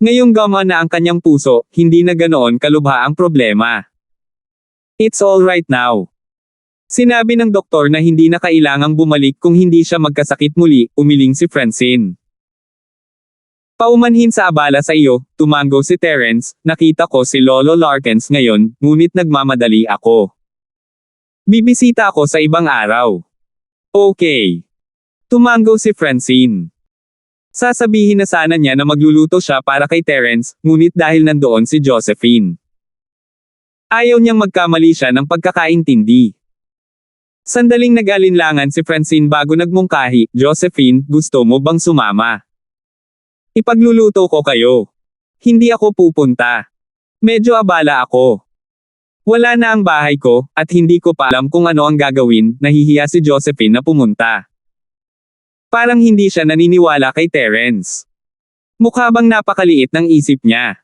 Ngayong gama na ang kanyang puso, hindi na ganoon kalubha ang problema. "It's all right now." Sinabi ng doktor na hindi na kailangang bumalik kung hindi siya magkasakit muli, umiling si Francine. "Paumanhin sa abala sa iyo," tumango si Terence, "nakita ko si Lolo Larkins ngayon, ngunit nagmamadali ako. Bibisita ako sa ibang araw." "Okay." Tumango si Francine. Sasabihin na sana niya na magluluto siya para kay Terence, ngunit dahil nandoon si Josephine. Ayaw niyang magkamali siya ng pagkakaintindi. Sandaling nag-alinlangan si Francine bago nagmungkahi, "Josephine, gusto mo bang sumama? Ipagluluto ko kayo. Hindi ako pupunta. Medyo abala ako. Wala na ang bahay ko, at hindi ko pa alam kung ano ang gagawin." Nahihiya si Josephine na pumunta. Parang hindi siya naniniwala kay Terence. Mukha bang napakaliit ng isip niya.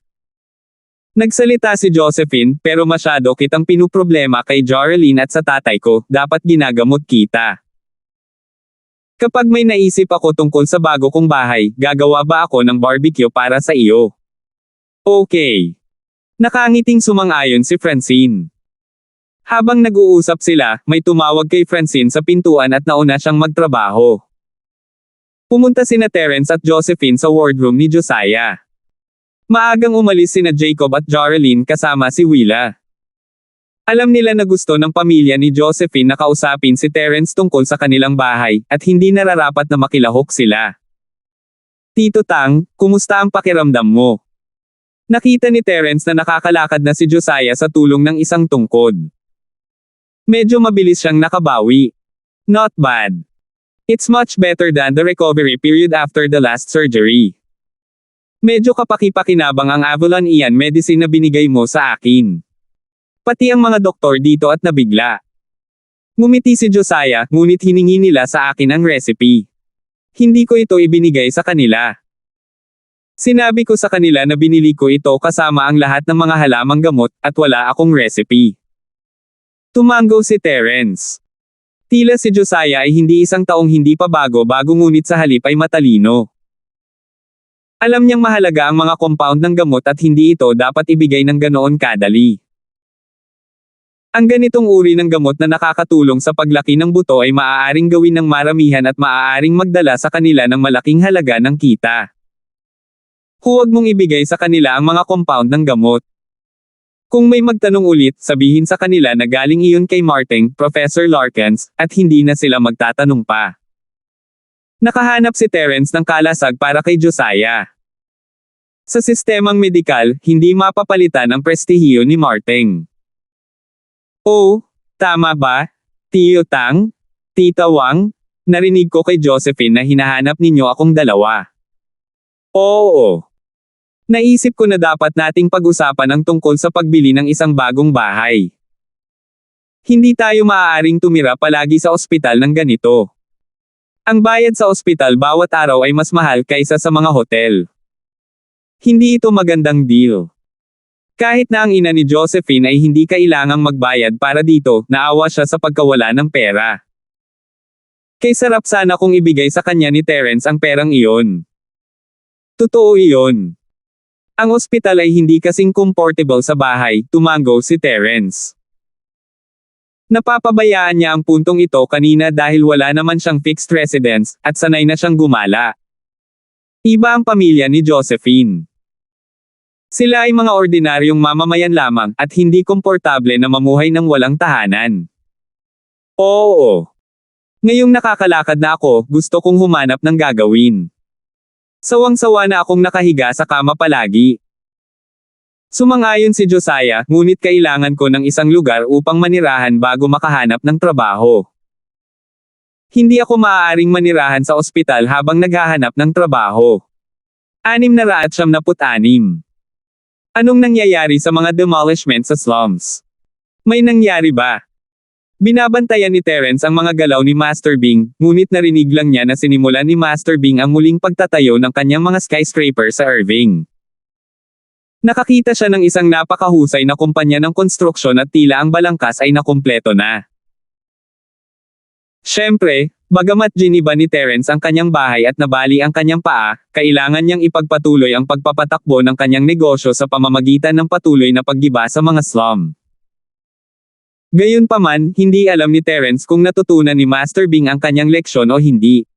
Nagsalita si Josephine, "Pero masyado kitang pinuproblema kay Joralyn at sa tatay ko, dapat ginagamot kita. Kapag may naisip ako tungkol sa bago kong bahay, gagawa ba ako ng barbecue para sa iyo?" "Okay." Nakangiting sumang-ayon si Francine. Habang nag-uusap sila, may tumawag kay Francine sa pintuan at nauna siyang magtrabaho. Pumunta sina Terence at Josephine sa wardroom ni Josiah. Maagang umalis sina Jacob at Joralyn kasama si Willa. Alam nila na gusto ng pamilya ni Josephine na kausapin si Terence tungkol sa kanilang bahay, at hindi nararapat na makilahok sila. "Tito Tang, kumusta ang pakiramdam mo?" Nakita ni Terence na nakakalakad na si Josiah sa tulong ng isang tungkod. Medyo mabilis siyang nakabawi. "Not bad. It's much better than the recovery period after the last surgery. Medyo kapaki-pakinabang ang Avalon Ian medicine na binigay mo sa akin. Pati ang mga doktor dito at nabigla. Ngumiti si Josiah, ngunit hiningi nila sa akin ang recipe. Hindi ko ito ibinigay sa kanila. Sinabi ko sa kanila na binili ko ito kasama ang lahat ng mga halamang gamot, at wala akong recipe. Tumango si Terence. Tila si Josiah ay hindi isang taong hindi pa bago ngunit sa halip ay matalino. Alam niyang mahalaga ang mga compound ng gamot at hindi ito dapat ibigay ng ganoon kadali. Ang ganitong uri ng gamot na nakakatulong sa paglaki ng buto ay maaaring gawin ng maramihan at maaaring magdala sa kanila ng malaking halaga ng kita. Huwag mong ibigay sa kanila ang mga compound ng gamot. Kung may magtanong ulit, sabihin sa kanila na galing iyon kay Martin, Professor Larkins, at hindi na sila magtatanong pa. Nakahanap si Terence ng kalasag para kay Josiah. Sa sistemang medikal, hindi mapapalitan ang prestihiyo ni Martin. Oh, tama ba? Tio Tang? Tita Wang? Narinig ko kay Josephine na hinahanap ninyo akong dalawa. Oo. Naisip ko na dapat nating pag-usapan ang tungkol sa pagbili ng isang bagong bahay. Hindi tayo maaaring tumira palagi sa ospital ng ganito. Ang bayad sa ospital bawat araw ay mas mahal kaysa sa mga hotel. Hindi ito magandang deal. Kahit na ang ina ni Josephine ay hindi kailangang magbayad para dito, naawa siya sa pagkawala ng pera. Kay sarap sana kung ibigay sa kanya ni Terence ang perang iyon. Totoo iyon. Ang ospital ay hindi kasing comfortable sa bahay, tumango si Terence. Napapabayaan niya ang puntong ito kanina dahil wala naman siyang fixed residence, at sanay na siyang gumala. Iba ang pamilya ni Josephine. Sila ay mga ordinaryong mamamayan lamang, at hindi komportable na mamuhay ng walang tahanan. Oo. Ngayong nakakalakad na ako, gusto kong humanap ng gagawin. Sawang-sawa na akong nakahiga sa kama palagi. Sumang-ayon si Josiah, ngunit kailangan ko ng isang lugar upang manirahan bago makahanap ng trabaho. Hindi ako maaaring manirahan sa ospital habang naghahanap ng trabaho. 676. Anong nangyayari sa mga demolishment sa slums? May nangyari ba? Binabantayan ni Terence ang mga galaw ni Master Bing, ngunit narinig lang niya na sinimulan ni Master Bing ang muling pagtatayo ng kanyang mga skyscraper sa Irving. Nakakita siya ng isang napakahusay na kumpanya ng konstruksyon at tila ang balangkas ay nakumpleto na. Siyempre, bagamat giniba ni Terence ang kanyang bahay at nabali ang kanyang paa, kailangan niyang ipagpatuloy ang pagpapatakbo ng kanyang negosyo sa pamamagitan ng patuloy na paggiba sa mga slum. Gayunpaman, hindi alam ni Terence kung natutunan ni Master Bing ang kanyang leksyon o hindi.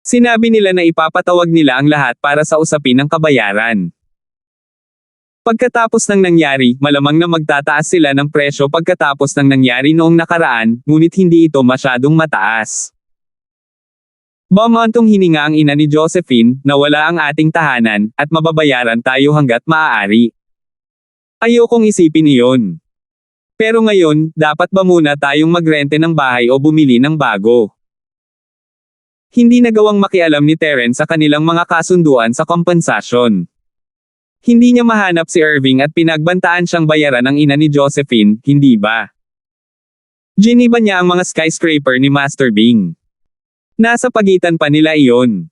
Sinabi nila na ipapatawag nila ang lahat para sa usapin ng kabayaran. Pagkatapos ng nangyari, malamang na magtataas sila ng presyo pagkatapos ng nangyari noong nakaraan, ngunit hindi ito masyadong mataas. Bumantong hininga ang ina ni Josephine, na wala ang ating tahanan, at mababayaran tayo hanggat maaari. Ayokong isipin iyon. Pero ngayon, dapat ba muna tayong magrente ng bahay o bumili ng bago? Hindi nagawang makialam ni Terence sa kanilang mga kasunduan sa kompensasyon. Hindi niya mahanap si Irving at pinagbantaan siyang bayaran ng ina ni Josephine, hindi ba? Giniba niya ang mga skyscraper ni Master Bing. Nasa pagitan pa nila iyon.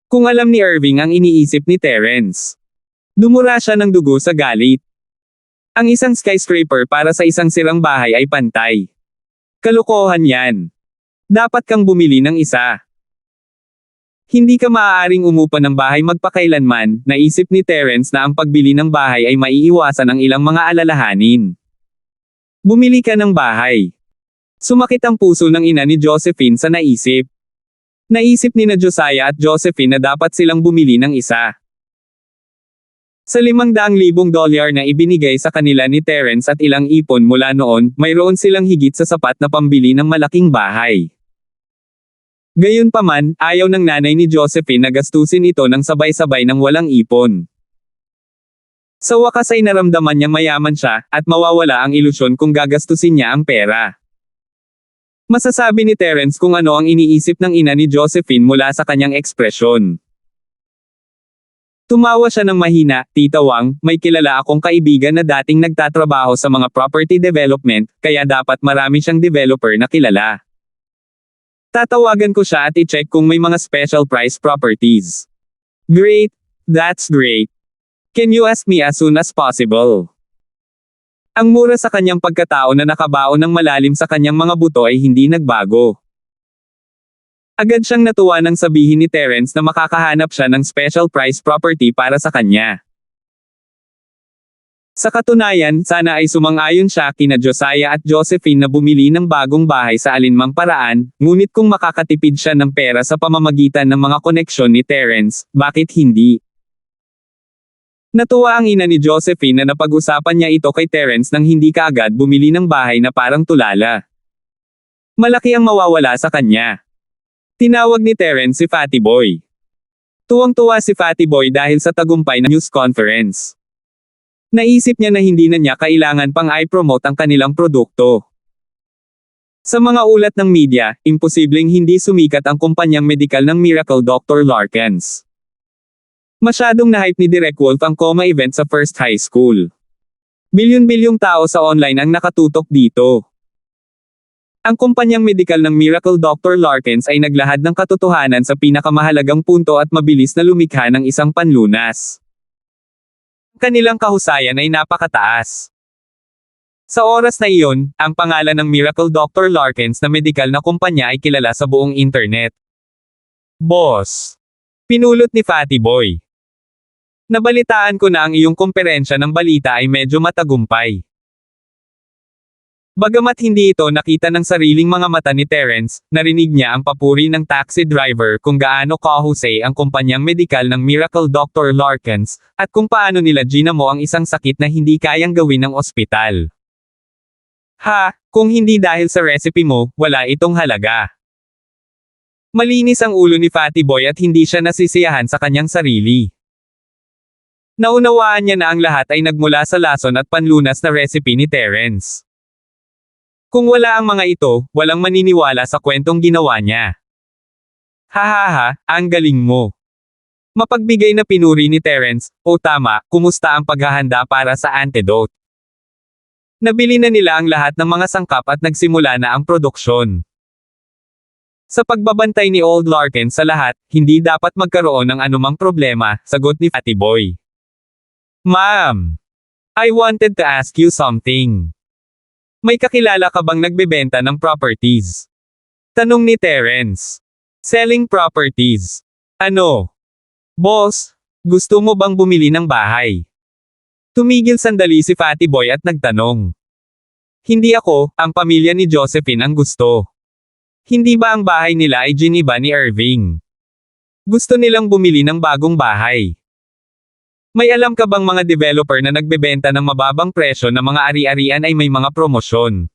Kung alam ni Irving ang iniisip ni Terence. Dumura siya ng dugo sa galit. Ang isang skyscraper para sa isang sirang bahay ay pantay. Kalokohan yan. Dapat kang bumili ng isa. Hindi ka maaaring umupa ng bahay magpakailanman, naisip ni Terence na ang pagbili ng bahay ay maiiwasan ang ilang mga alalahanin. Bumili ka ng bahay. Sumakit ang puso ng ina ni Josephine sa naisip. Naisip ni na Josiah at Josephine na dapat silang bumili ng isa. Sa $500,000 na ibinigay sa kanila ni Terence at ilang ipon mula noon, mayroon silang higit sa sapat na pambili ng malaking bahay. Gayunpaman, ayaw ng nanay ni Josephine na gastusin ito ng sabay-sabay ng walang ipon. Sa wakas ay naramdaman niyang mayaman siya, at mawawala ang ilusyon kung gagastusin niya ang pera. Masasabi ni Terence kung ano ang iniisip ng ina ni Josephine mula sa kanyang ekspresyon. Tumawa siya ng mahina, Tita Wang, may kilala akong kaibigan na dating nagtatrabaho sa mga property development, kaya dapat marami siyang developer na kilala. Tatawagan ko siya at i-check kung may mga special price properties. Great! That's great! Can you ask me as soon as possible? Ang mura sa kanyang pagkatao na nakabaon ng malalim sa kanyang mga buto ay hindi nagbago. Agad siyang natuwa nang sabihin ni Terence na makakahanap siya ng special price property para sa kanya. Sa katunayan, sana ay sumang-ayon siya kina Josiah at Josephine na bumili ng bagong bahay sa alinmang paraan, ngunit kung makakatipid siya ng pera sa pamamagitan ng mga koneksyon ni Terence, bakit hindi? Natuwa ang ina ni Josephine na napag-usapan niya ito kay Terence nang hindi kaagad bumili ng bahay na parang tulala. Malaki ang mawawala sa kanya. Tinawag ni Terence si Fatty Boy. Tuwang-tuwa si Fatty Boy dahil sa tagumpay ng news conference. Naisip niya na hindi na niya kailangan pang i-promote ang kanilang produkto. Sa mga ulat ng media, imposibleng hindi sumikat ang kumpanyang medikal ng Miracle Dr. Larkins. Masyadong na-hype ni Direk Wolf ang coma event sa First High School. Bilyon-bilyong tao sa online ang nakatutok dito. Ang kumpanyang medikal ng Miracle Dr. Larkins ay naglahad ng katotohanan sa pinakamahalagang punto at mabilis na lumikha ng isang panlunas. Kanilang kahusayan ay napakataas. Sa oras na iyon, ang pangalan ng Miracle Dr. Larkins na medikal na kumpanya ay kilala sa buong internet. Boss! Pinulot ni Fatty Boy. Nabalitaan ko na ang iyong komperensya ng balita ay medyo matagumpay. Bagamat hindi ito nakita ng sariling mga mata ni Terence, narinig niya ang papuri ng taxi driver kung gaano kahusay ang kumpanyang medikal ng Miracle Dr. Larkins, at kung paano nila ginamo ang isang sakit na hindi kayang gawin ng ospital. Ha, kung hindi dahil sa recipe mo, wala itong halaga. Malinis ang ulo ni Fatty Boy at hindi siya nasisiyahan sa kanyang sarili. Naunawaan niya na ang lahat ay nagmula sa lason at panlunas na recipe ni Terence. Kung wala ang mga ito, walang maniniwala sa kwentong ginawa niya. Hahaha, ang galing mo. Mapagbigay na pinuri ni Terence, o tama, kumusta ang paghahanda para sa antidote? Nabili na nila ang lahat ng mga sangkap at nagsimula na ang produksyon. Sa pagbabantay ni Old Larkins sa lahat, hindi dapat magkaroon ng anumang problema, sagot ni Fatty Boy. Ma'am! I wanted to ask you something. May kakilala ka bang nagbebenta ng properties? Tanong ni Terence. Selling properties. Ano? Boss, gusto mo bang bumili ng bahay? Tumigil sandali si Fatty Boy at nagtanong. Hindi ako, ang pamilya ni Josephine ang gusto. Hindi ba ang bahay nila ay giniba ni Irving? Gusto nilang bumili ng bagong bahay. May alam ka bang mga developer na nagbebenta ng mababang presyo na mga ari-arian ay may mga promosyon?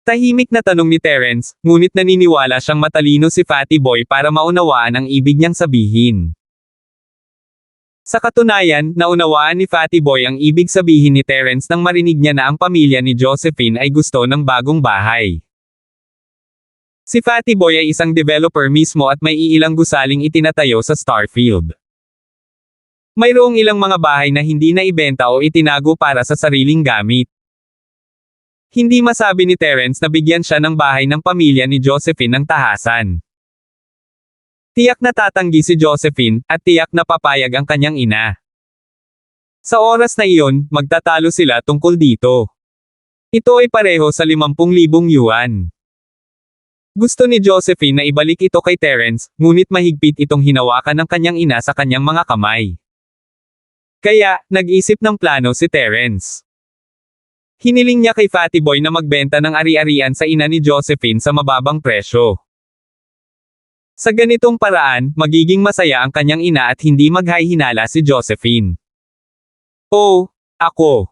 Tahimik na tanong ni Terence, ngunit naniniwala siyang matalino si Fatty Boy para maunawaan ang ibig niyang sabihin. Sa katunayan, naunawaan ni Fatty Boy ang ibig sabihin ni Terence nang marinig niya na ang pamilya ni Josephine ay gusto ng bagong bahay. Si Fatty Boy ay isang developer mismo at may iilang gusaling itinatayo sa Starfield. Mayroong ilang mga bahay na hindi na ibenta o itinago para sa sariling gamit. Hindi masabi ni Terence na bigyan siya ng bahay ng pamilya ni Josephine ng tahasan. Tiyak na tatanggi si Josephine, at tiyak na papayag ang kanyang ina. Sa oras na iyon, magtatalo sila tungkol dito. Ito ay pareho sa 50,000 yuan. Gusto ni Josephine na ibalik ito kay Terence, ngunit mahigpit itong hinawakan ng kanyang ina sa kanyang mga kamay. Kaya, nag-isip ng plano si Terence. Hiniling niya kay Fatty Boy na magbenta ng ari-arian sa ina ni Josephine sa mababang presyo. Sa ganitong paraan, magiging masaya ang kanyang ina at hindi maghahinala si Josephine. Oh, ako.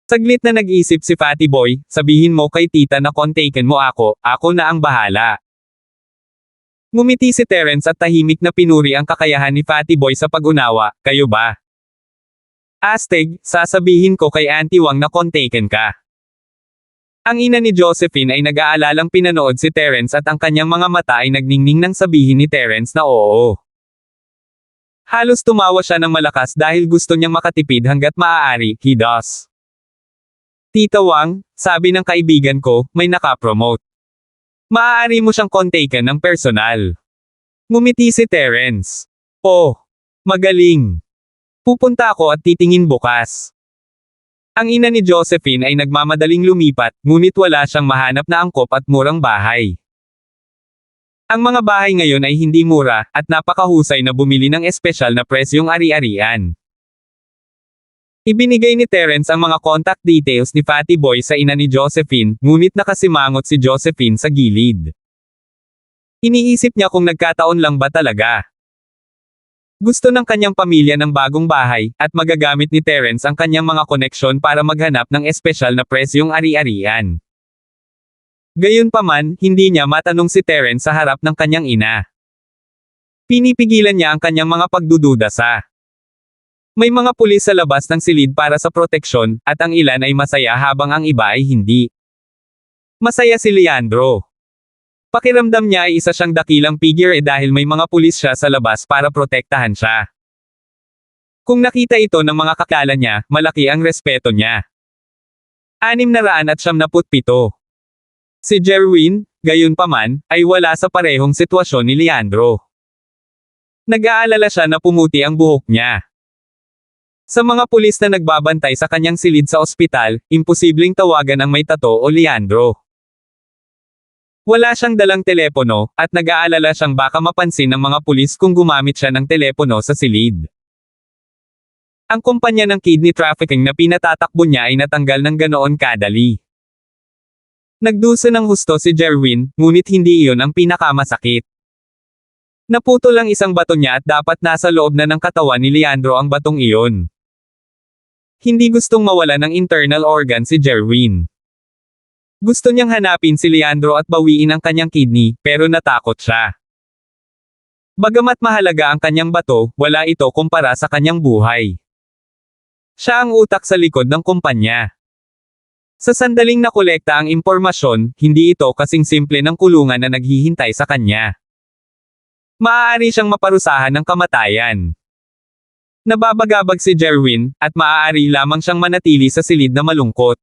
Saglit na nag-isip si Fatty Boy, sabihin mo kay tita na kontaken mo ako na ang bahala. Ngumiti si Terence at tahimik na pinuri ang kakayahan ni Fatty Boy sa pag-unawa, kayo ba? Astig, sasabihin ko kay Auntie Wang na kontaken ka. Ang ina ni Josephine ay nag-aalalang pinanood si Terence at ang kanyang mga mata ay nagningning nang sabihin ni Terence na oo. Halos tumawa siya ng malakas dahil gusto niyang makatipid hanggat maaari, he does. Tita Wang, sabi ng kaibigan ko, may nakapromote. Maaari mo siyang kontaken ng personal. Ngumiti si Terence. Oh, magaling. Pupunta ako at titingin bukas. Ang ina ni Josephine ay nagmamadaling lumipat, ngunit wala siyang mahanap na angkop at murang bahay. Ang mga bahay ngayon ay hindi mura, at napakahusay na bumili ng espesyal na presyong ari-arian. Ibinigay ni Terence ang mga contact details ni Fatty Boy sa ina ni Josephine, ngunit nakasimangot si Josephine sa gilid. Iniisip niya kung nagkataon lang ba talaga. Gusto ng kanyang pamilya ng bagong bahay, at magagamit ni Terence ang kanyang mga koneksyon para maghanap ng espesyal na presyong ari-arian. Gayunpaman, hindi niya matanong si Terence sa harap ng kanyang ina. Pinipigilan niya ang kanyang mga pagdududa sa may mga pulis sa labas ng silid para sa proteksyon, at ang ilan ay masaya habang ang iba ay hindi. Masaya si Leandro. Pakiramdam niya ay isa siyang dakilang figure dahil may mga pulis siya sa labas para protektahan siya. Kung nakita ito ng mga kakilala niya, malaki ang respeto niya. 697. Si Jerwin, gayunpaman, ay wala sa parehong sitwasyon ni Leandro. Nag-aalala siya na pumuti ang buhok niya. Sa mga pulis na nagbabantay sa kanyang silid sa ospital, imposibleng tawagan ang may tato o Leandro. Wala siyang dalang telepono, at nag-aalala siyang baka mapansin ng mga pulis kung gumamit siya ng telepono sa silid. Ang kumpanya ng kidney trafficking na pinatatakbo niya ay natanggal ng ganoon kadali. Nagdusa ng husto si Jerwin, ngunit hindi iyon ang pinakamasakit. Naputol ang isang bato niya at dapat nasa loob na ng katawan ni Leandro ang batong iyon. Hindi gustong mawala ng internal organ si Jerwin. Gusto niyang hanapin si Leandro at bawiin ang kanyang kidney, pero natakot siya. Bagamat mahalaga ang kanyang bato, wala ito kumpara sa kanyang buhay. Siya ang utak sa likod ng kumpanya. Sa sandaling nakolekta ang impormasyon, hindi ito kasing simple ng kulungan na naghihintay sa kanya. Maaari siyang maparusahan ng kamatayan. Nababagabag si Jerwin, at maaari lamang siyang manatili sa silid na malungkot.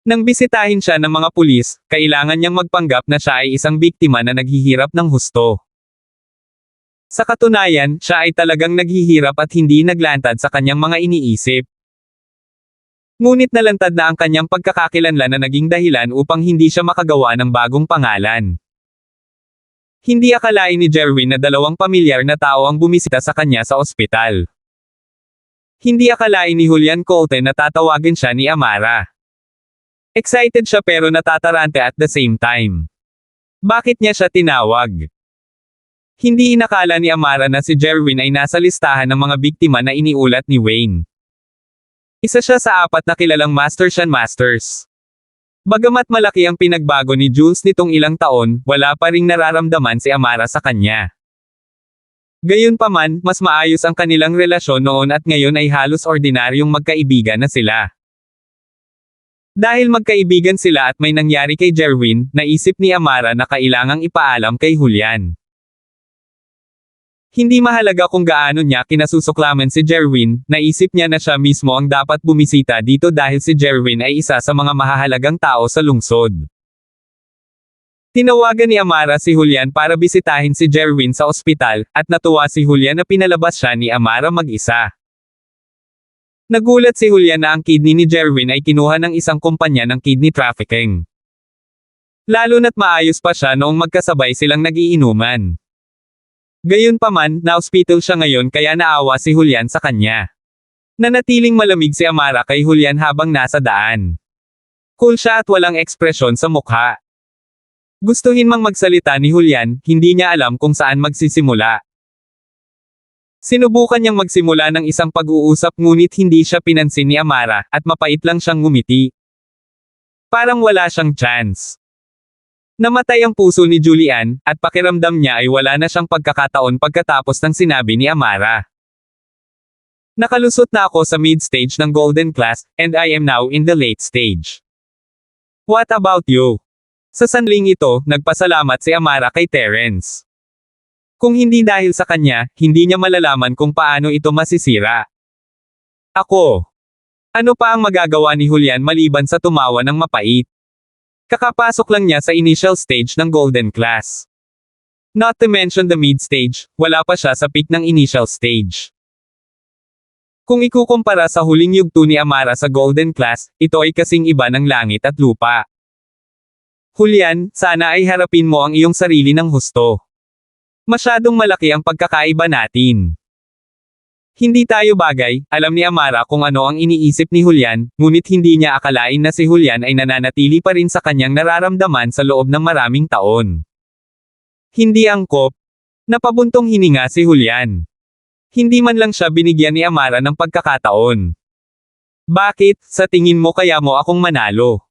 Nang bisitahin siya ng mga pulis, kailangan niyang magpanggap na siya ay isang biktima na naghihirap ng husto. Sa katunayan, siya ay talagang naghihirap at hindi naglantad sa kanyang mga iniisip. Ngunit nalantad na ang kanyang pagkakakilanlan na naging dahilan upang hindi siya makagawa ng bagong pangalan. Hindi akalain ni Jerwin na dalawang pamilyar na tao ang bumisita sa kanya sa ospital. Hindi akalain ni Julian Cote na tatawagin siya ni Amara. Excited siya pero natatarante at the same time. Bakit niya siya tinawag? Hindi inakala ni Amara na si Jerwin ay nasa listahan ng mga biktima na iniulat ni Wayne. Isa siya sa 4 na kilalang Masters. Bagamat malaki ang pinagbago ni Jules nitong ilang taon, wala pa ring nararamdaman si Amara sa kanya. Gayunpaman, mas maayos ang kanilang relasyon noon at ngayon ay halos ordinaryong magkaibigan na sila. Dahil magkaibigan sila at may nangyari kay Jerwin, naisip ni Amara na kailangang ipaalam kay Julian. Hindi mahalaga kung gaano niya kinasusuklaman si Jerwin, naisip niya na siya mismo ang dapat bumisita dito dahil si Jerwin ay isa sa mga mahahalagang tao sa lungsod. Tinawagan ni Amara si Julian para bisitahin si Jerwin sa ospital, at natuwa si Julian na pinalabas siya ni Amara mag-isa. Nagulat si Julian na ang kidney ni Jerwin ay kinuha ng isang kumpanya ng kidney trafficking. Lalo na't maayos pa siya noong magkasabay silang nagiinuman. Gayunpaman, na-hospital siya ngayon kaya naawa si Julian sa kanya. Nanatiling malamig si Amara kay Julian habang nasa daan. Cool siya at walang ekspresyon sa mukha. Gustuhin mang magsalita ni Julian, hindi niya alam kung saan magsisimula. Sinubukan niyang magsimula ng isang pag-uusap ngunit hindi siya pinansin ni Amara, at mapait lang siyang ngumiti. Parang wala siyang chance. Namatay ang puso ni Julian, at pakiramdam niya ay wala na siyang pagkakataon pagkatapos ng sinabi ni Amara. Nakalusot na ako sa mid-stage ng Golden Class, and I am now in the late stage. What about you? Sa sanling ito, nagpasalamat si Amara kay Terence. Kung hindi dahil sa kanya, hindi niya malalaman kung paano ito masisira. Ako. Ano pa ang magagawa ni Julian maliban sa tumawa ng mapait? Kakapasok lang niya sa initial stage ng Golden Class. Not to mention the mid-stage, wala pa siya sa peak ng initial stage. Kung ikukumpara sa huling yugto ni Amara sa Golden Class, ito ay kasing iba ng langit at lupa. Julian, sana ay harapin mo ang iyong sarili ng husto. Masyadong malaki ang pagkakaiba natin. Hindi tayo bagay, alam ni Amara kung ano ang iniisip ni Julian, ngunit hindi niya akalain na si Julian ay nananatili pa rin sa kanyang nararamdaman sa loob ng maraming taon. Hindi angkop. Napabuntong hininga si Julian. Hindi man lang siya binigyan ni Amara ng pagkakataon. Bakit, sa tingin mo kaya mo akong manalo?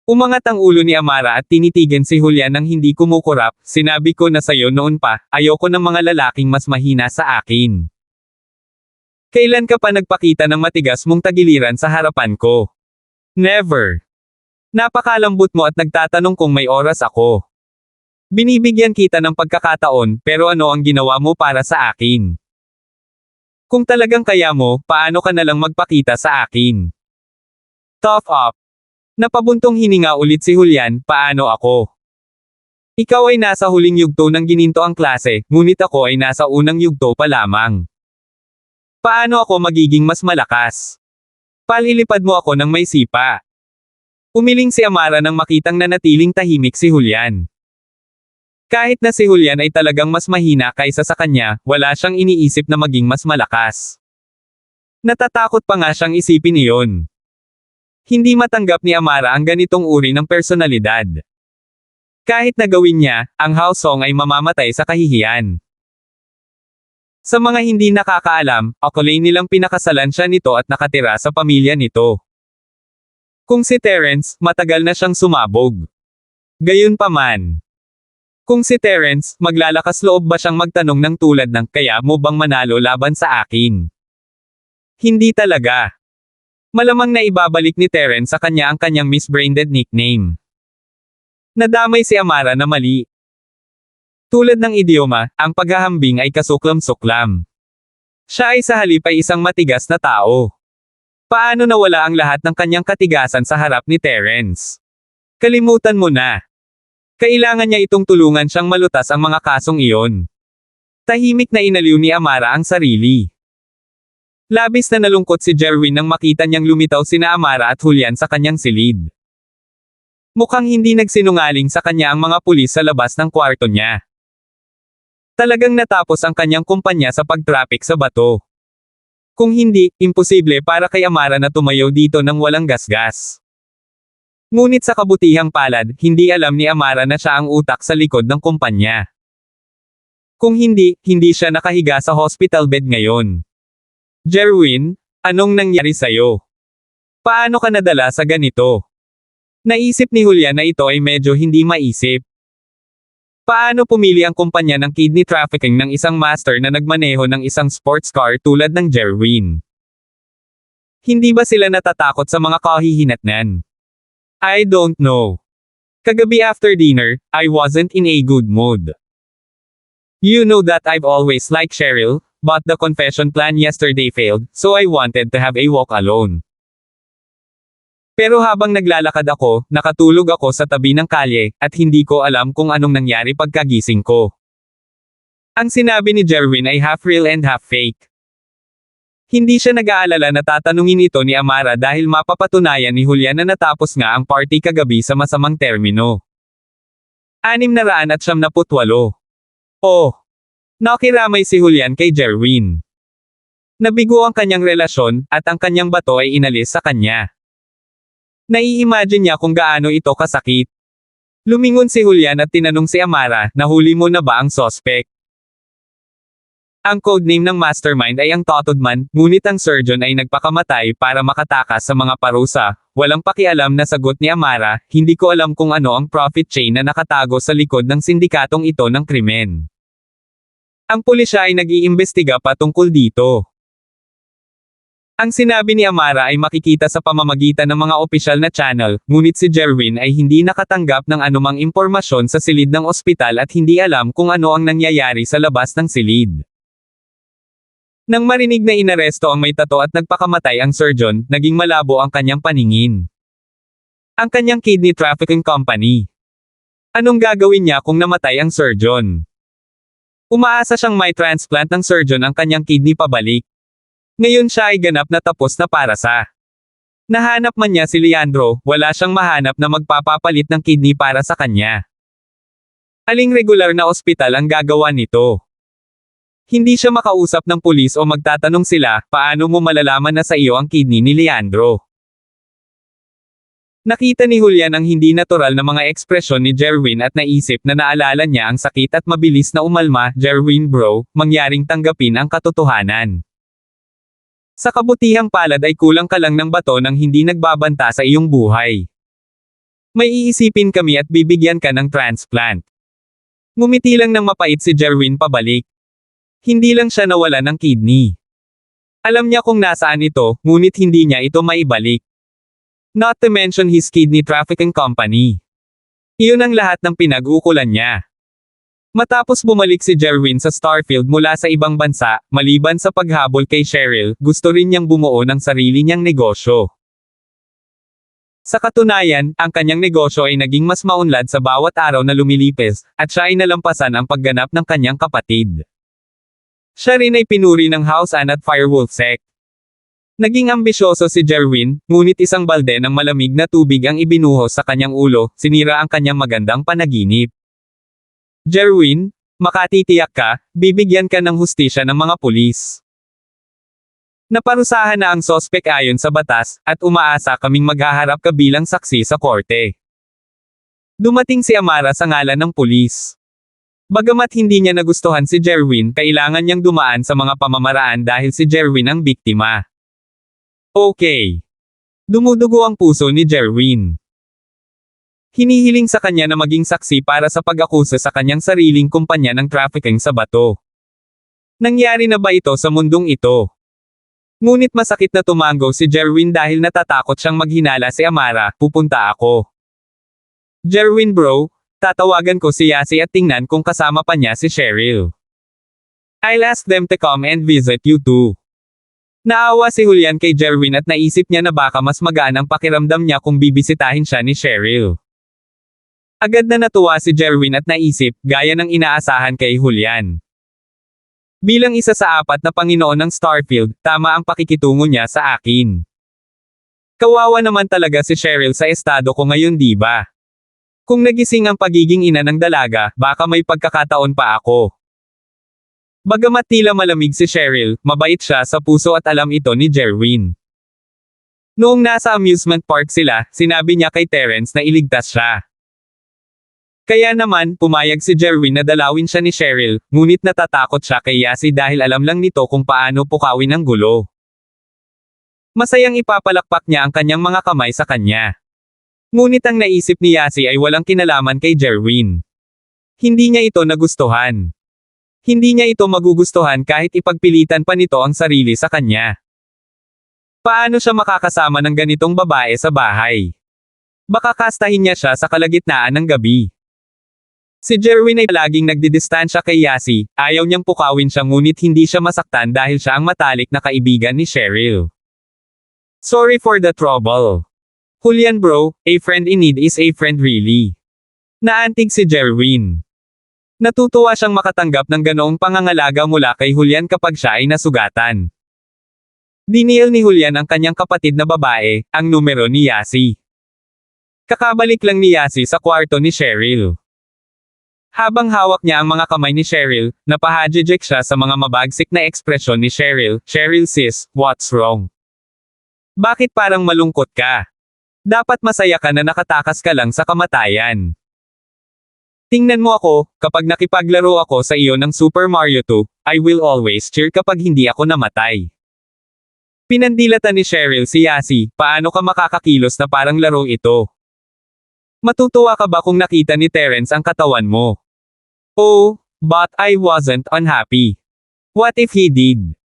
Umangat ang ulo ni Amara at tinitigan si Julian ng hindi kumukurap, sinabi ko na sayo noon pa, ayoko ng mga lalaking mas mahina sa akin. Kailan ka pa nagpakita ng matigas mong tagiliran sa harapan ko? Never. Napakalambot mo at nagtatanong kung may oras ako. Binibigyan kita ng pagkakataon, pero ano ang ginawa mo para sa akin? Kung talagang kaya mo, paano ka nalang magpakita sa akin? Tough up. Napabuntong hininga ulit si Julian, paano ako? Ikaw ay nasa huling yugto ng gininto ang klase, ngunit ako ay nasa unang yugto pa lamang. Paano ako magiging mas malakas? Palilipad mo ako ng may sipa. Umiling si Amara nang makitang nanatiling tahimik si Julian. Kahit na si Julian ay talagang mas mahina kaysa sa kanya, wala siyang iniisip na maging mas malakas. Natatakot pa nga siyang isipin iyon. Hindi matanggap ni Amara ang ganitong uri ng personalidad. Kahit na gawin niya, ang Hwasong ay mamamatay sa kahihiyan. Sa mga hindi nakakaalam, akalain nilang pinakasalan siya nito at nakatira sa pamilya nito. Kung si Terence, matagal na siyang sumabog. Gayunpaman. Kung si Terence, maglalakas loob ba siyang magtanong ng tulad ng, kaya mo bang manalo laban sa akin? Hindi talaga. Malamang na ibabalik ni Terence sa kanya ang kanyang misbranded nickname. Nadamay si Amara na mali. Tulad ng idioma, ang paghahambing ay kasuklam-suklam. Siya ay sa halip ay isang matigas na tao. Paano nawala ang lahat ng kanyang katigasan sa harap ni Terence? Kalimutan mo na. Kailangan niya itong tulungan siyang malutas ang mga kasong iyon. Tahimik na inaliw ni Amara ang sarili. Labis na nalungkot si Jerwin nang makita niyang lumitaw sina Amara at Julian sa kanyang silid. Mukhang hindi nagsinungaling sa kanya ang mga pulis sa labas ng kwarto niya. Talagang natapos ang kanyang kumpanya sa pagtrapik sa bato. Kung hindi, imposible para kay Amara na tumayo dito nang walang gasgas. Ngunit sa kabutihang palad, hindi alam ni Amara na siya ang utak sa likod ng kumpanya. Kung hindi, hindi siya nakahiga sa hospital bed ngayon. Jerwin, anong nangyari sa'yo? Paano ka nadala sa ganito? Naisip ni Julian na ito ay medyo hindi maisip. Paano pumili ang kumpanya ng kidney trafficking ng isang master na nagmaneho ng isang sports car tulad ng Jerwin? Hindi ba sila natatakot sa mga kahihinatnan? I don't know. Kagabi after dinner, I wasn't in a good mood. You know that I've always liked Cheryl, but the confession plan yesterday failed, so I wanted to have a walk alone. Pero habang naglalakad ako, nakatulog ako sa tabi ng kalye, at hindi ko alam kung anong nangyari pagkagising ko. Ang sinabi ni Jerwin ay half real and half fake. Hindi siya nag-aalala na tatanungin ito ni Amara dahil mapapatunayan ni Julian na natapos nga ang party kagabi sa masamang termino. 698. Oh! Nakiramay si Julian kay Jerwin. Nabigo ang kanyang relasyon, at ang kanyang bato ay inalis sa kanya. Nai-imagine niya kung gaano ito kasakit. Lumingon si Julian at tinanong si Amara, nahuli mo na ba ang suspect? Ang codename ng mastermind ay ang Totodman, ngunit ang surgeon ay nagpakamatay para makatakas sa mga parusa. Walang pakialam na sagot ni Amara, hindi ko alam kung ano ang profit chain na nakatago sa likod ng sindikatong ito ng krimen. Ang pulisya ay nag-iimbestiga pa tungkol dito. Ang sinabi ni Amara ay makikita sa pamamagitan ng mga opisyal na channel, ngunit si Jerwin ay hindi nakatanggap ng anumang impormasyon sa silid ng ospital at hindi alam kung ano ang nangyayari sa labas ng silid. Nang marinig na inaresto ang may tato at nagpakamatay ang surgeon, naging malabo ang kanyang paningin. Ang kanyang kidney trafficking company. Anong gagawin niya kung namatay ang surgeon? Umaasa siyang may transplant ng surgeon ang kanyang kidney pabalik. Ngayon siya ay ganap na tapos na para sa. Nahanap man niya si Leandro, wala siyang mahanap na magpapapalit ng kidney para sa kanya. Aling regular na ospital ang gagawa nito? Hindi siya makausap ng pulis o magtatanong sila, paano mo malalaman na sa iyo ang kidney ni Leandro? Nakita ni Julian ang hindi natural na mga ekspresyon ni Jerwin at naisip na naalala niya ang sakit at mabilis na umalma, Jerwin bro, mangyaring tanggapin ang katotohanan. Sa kabutihang palad ay kulang ka lang ng bato nang hindi nagbabanta sa iyong buhay. May iisipin kami at bibigyan ka ng transplant. Ngumiti lang ng mapait si Jerwin pabalik. Hindi lang siya nawala ng kidney. Alam niya kung nasaan ito, ngunit hindi niya ito maibalik. Not to mention his kidney trafficking company. Iyon ang lahat ng pinag-uukulan niya. Matapos bumalik si Jerwin sa Starfield mula sa ibang bansa, maliban sa paghabol kay Cheryl, gusto rin niyang bumuo ng sarili niyang negosyo. Sa katunayan, ang kanyang negosyo ay naging mas maunlad sa bawat araw na lumilipes, at siya ay nalampasan ang pagganap ng kanyang kapatid. Siya rin ay pinuri ng House Ann at Firewolf sect. Naging ambisyoso si Jerwin, ngunit isang balde ng malamig na tubig ang ibinuhos sa kanyang ulo, sinira ang kanyang magandang panaginip. Jerwin, makatitiyak ka, bibigyan ka ng hustisya ng mga pulis. Naparusahan na ang sospek ayon sa batas, at umaasa kaming maghaharap ka bilang saksi sa korte. Dumating si Amara sa ngalan ng pulis. Bagamat hindi niya nagustuhan si Jerwin, kailangan niyang dumaan sa mga pamamaraan dahil si Jerwin ang biktima. Okay. Dumudugo ang puso ni Jerwin. Hinihiling sa kanya na maging saksi para sa pag-akusa sa kanyang sariling kumpanya ng trafficking sa bato. Nangyari na ba ito sa mundong ito? Ngunit masakit na tumango si Jerwin dahil natatakot siyang maghinala si Amara, pupunta ako. Jerwin bro, tatawagan ko si Yasi at tingnan kung kasama pa niya si Cheryl. I'll ask them to come and visit you too. Naawa si Julian kay Jerwin at naisip niya na baka mas magaan ang pakiramdam niya kung bibisitahin siya ni Cheryl. Agad na natuwa si Jerwin at naisip, gaya ng inaasahan kay Julian. Bilang isa sa 4 na Panginoon ng Starfield, tama ang pakikitungo niya sa akin. Kawawa naman talaga si Cheryl sa estado ko ngayon di ba? Kung nagising ang pagiging ina ng dalaga, baka may pagkakataon pa ako. Bagamat tila malamig si Cheryl, mabait siya sa puso at alam ito ni Jerwin. Noong nasa amusement park sila, sinabi niya kay Terence na iligtas siya. Kaya naman, pumayag si Jerwin na dalawin siya ni Cheryl, ngunit natatakot siya kay Yasi dahil alam lang nito kung paano pukawin ang gulo. Masayang ipapalakpak niya ang kanyang mga kamay sa kanya. Ngunit ang naisip ni Yasi ay walang kinalaman kay Jerwin. Hindi niya ito nagustuhan. Hindi niya ito magugustuhan kahit ipagpilitan pa nito ang sarili sa kanya. Paano siya makakasama ng ganitong babae sa bahay? Baka kastahin niya siya sa kalagitnaan ng gabi. Si Jerwin ay laging nagdidistansya kay Yasi, ayaw niyang pukawin siya ngunit hindi siya masaktan dahil siya ang matalik na kaibigan ni Cheryl. Sorry for the trouble. Julian bro, a friend in need is a friend really. Naantig si Jerwin. Natutuwa siyang makatanggap ng ganoong pangangalaga mula kay Julian kapag siya ay nasugatan. Dinil ni Julian ang kanyang kapatid na babae, ang numero ni Yasi. Kakabalik lang ni Yasi sa kwarto ni Cheryl. Habang hawak niya ang mga kamay ni Cheryl, napahajijek siya sa mga mabagsik na ekspresyon ni Cheryl. Cheryl sis, what's wrong? Bakit parang malungkot ka? Dapat masaya ka na nakatakas ka lang sa kamatayan. Tingnan mo ako, kapag nakipaglaro ako sa iyo ng Super Mario 2, I will always cheer kapag hindi ako namatay. Pinandilatan ni Cheryl si Yasi, paano ka makakakilos na parang laro ito? Matutuwa ka ba kung nakita ni Terence ang katawan mo? Oh, but I wasn't unhappy. What if he did?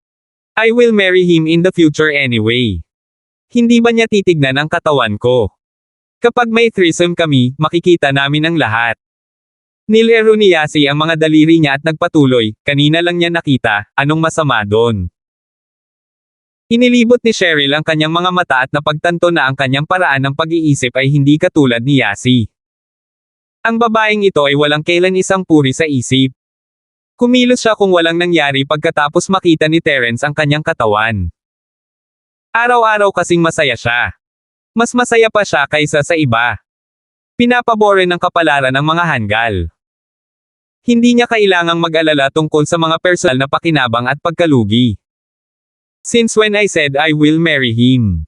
I will marry him in the future anyway. Hindi ba niya titignan ang katawan ko? Kapag may threesome kami, makikita namin ang lahat. Nilero ni Yasi ang mga daliri niya at nagpatuloy, kanina lang niya nakita, anong masama doon? Inilibot ni Cheryl ang kanyang mga mata at napagtanto na ang kanyang paraan ng pag-iisip ay hindi katulad ni Yasi. Ang babaeng ito ay walang kailan isang puri sa isip. Kumilos siya kung walang nangyari pagkatapos makita ni Terence ang kanyang katawan. Araw-araw kasing masaya siya. Mas masaya pa siya kaysa sa iba. Pinapabore ng kapalaran ang mga hanggal. Hindi niya kailangang mag-alala tungkol sa mga personal na pakinabang at pagkalugi. Since when I said I will marry him.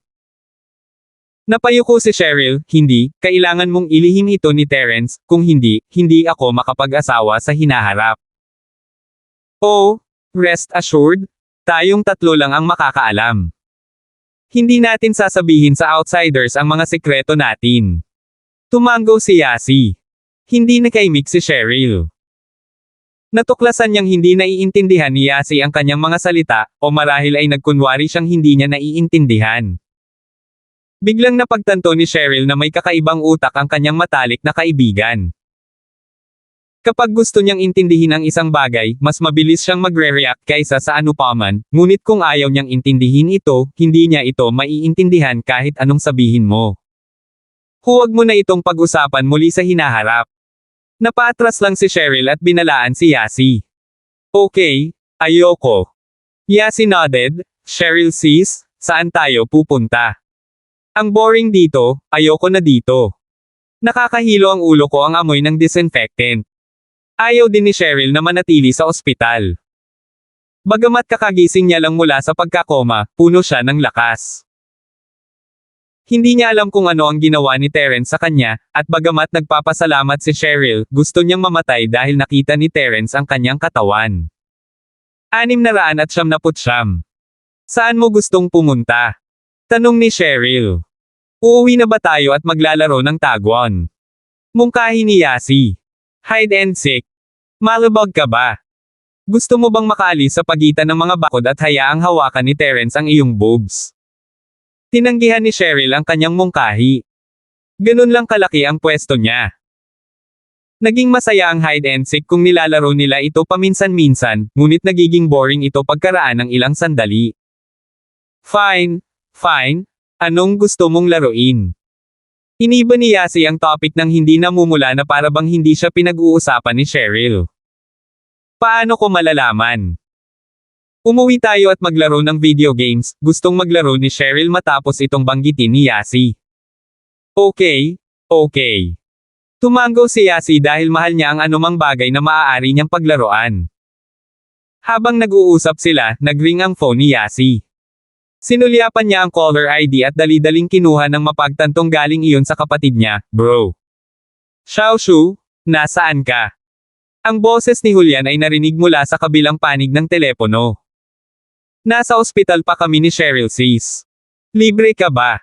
Napayuko si Cheryl, hindi, kailangan mong ilihim ito ni Terence, kung hindi, hindi ako makapag-asawa sa hinaharap. Oh, rest assured, tayong tatlo lang ang makakaalam. Hindi natin sasabihin sa outsiders ang mga sekreto natin. Tumango si Yasi. Hindi nakaimik si Cheryl. Natuklasan niyang hindi naiintindihan ni Yasi ang kanyang mga salita, o marahil ay nagkunwari siyang hindi niya naiintindihan. Biglang napagtanto ni Cheryl na may kakaibang utak ang kanyang matalik na kaibigan. Kapag gusto niyang intindihin ang isang bagay, mas mabilis siyang magre-react kaysa sa anupaman, ngunit kung ayaw niyang intindihin ito, hindi niya ito maiintindihan kahit anong sabihin mo. Huwag mo na itong pag-usapan muli sa hinaharap. Napaatras lang si Cheryl at binalaan si Yasi. Okay, ayoko. Yasi nodded. Cheryl sis, saan tayo pupunta? Ang boring dito, ayoko na dito. Nakakahilo ang ulo ko ang amoy ng disinfectant. Ayaw din ni Cheryl na manatili sa ospital. Bagamat kakagising niya lang mula sa pagkakoma, puno siya ng lakas. Hindi niya alam kung ano ang ginawa ni Terence sa kanya, at bagamat nagpapasalamat si Cheryl, gusto niyang mamatay dahil nakita ni Terence ang kanyang katawan. 679. Saan mo gustong pumunta? Tanong ni Cheryl. Uuwi na ba tayo at maglalaro ng tagwan? Mungkahi ni Yasi. Hide and seek. Malabog ka ba? Gusto mo bang makaalis sa pagitan ng mga bakod at hayaang hawakan ni Terence ang iyong boobs? Tinanggihan ni Cheryl ang kanyang mungkahi. Ganun lang kalaki ang pwesto niya. Naging masaya ang hide and seek kung nilalaro nila ito paminsan-minsan, ngunit nagiging boring ito pagkaraan ng ilang sandali. Fine. Anong gusto mong laruin? Iniba ni Yasi ang topic ng hindi namumula na para bang hindi siya pinag-uusapan ni Cheryl. Paano ko malalaman? Umuwi tayo at maglaro ng video games, gustong maglaro ni Cheryl matapos itong banggitin ni Yasi. Okay. Tumango si Yasi dahil mahal niya ang anumang bagay na maaari niyang paglaruan. Habang nag-uusap sila, nagring ang phone ni Yasi. Sinulyapan niya ang caller ID at dali-daling kinuha ng mapagtantong galing iyon sa kapatid niya, bro. Xiaoshu, nasaan ka? Ang boses ni Julian ay narinig mula sa kabilang panig ng telepono. Nasa ospital pa kami ni Cheryl sis. Libre ka ba?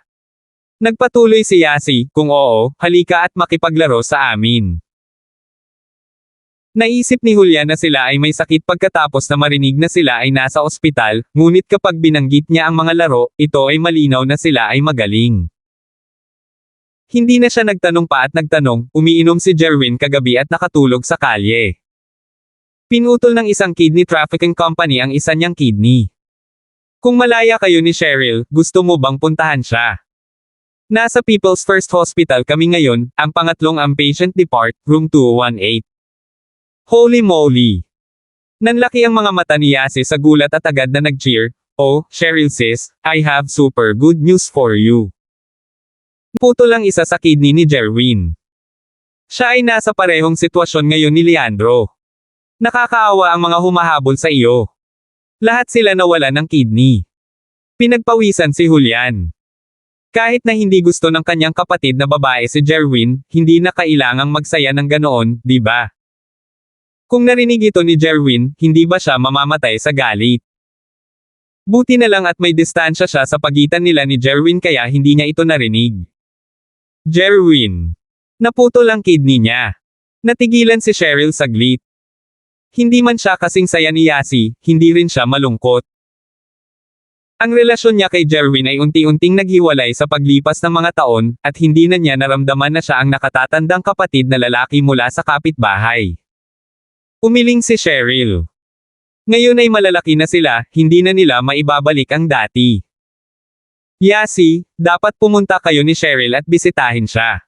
Nagpatuloy si Yasi, kung oo, halika at makipaglaro sa amin. Naisip ni Julian na sila ay may sakit pagkatapos na marinig na sila ay nasa ospital, ngunit kapag binanggit niya ang mga laro, ito ay malinaw na sila ay magaling. Hindi na siya nagtanong pa at nagtanong, umiinom si Jerwin kagabi at nakatulog sa kalye. Pinutol ng isang kidney trafficking company ang isa niyang kidney. Kung malaya kayo ni Cheryl, gusto mo bang puntahan siya? Nasa People's First Hospital kami ngayon, ang pangatlong ang patient depart, room 218. Holy moly! Nanlaki ang mga mata ni Yasi sa gulat at agad na nag-cheer. Oh, Cheryl sis, I have super good news for you. Putol ang isa sa kidney ni Jerwin. Siya ay nasa parehong sitwasyon ngayon ni Leandro. Nakakaawa ang mga humahabol sa iyo. Lahat sila nawala ng kidney. Pinagpawisan si Julian. Kahit na hindi gusto ng kanyang kapatid na babae si Jerwin, hindi na kailangang magsaya ng ganoon, di ba? Kung narinig ito ni Jerwin, hindi ba siya mamamatay sa galit? Buti na lang at may distansya siya sa pagitan nila ni Jerwin kaya hindi niya ito narinig. Jerwin. Naputol ang kidney niya. Natigilan si Cheryl saglit. Hindi man siya kasing saya ni Yasi, hindi rin siya malungkot. Ang relasyon niya kay Jerwin ay unti-unting naghiwalay sa paglipas ng mga taon, at hindi na niya naramdaman na siya ang nakatatandang kapatid na lalaki mula sa kapitbahay. Umiling si Cheryl. Ngayon ay malalaki na sila, hindi na nila maibabalik ang dati. Yasi, dapat pumunta kayo ni Cheryl at bisitahin siya.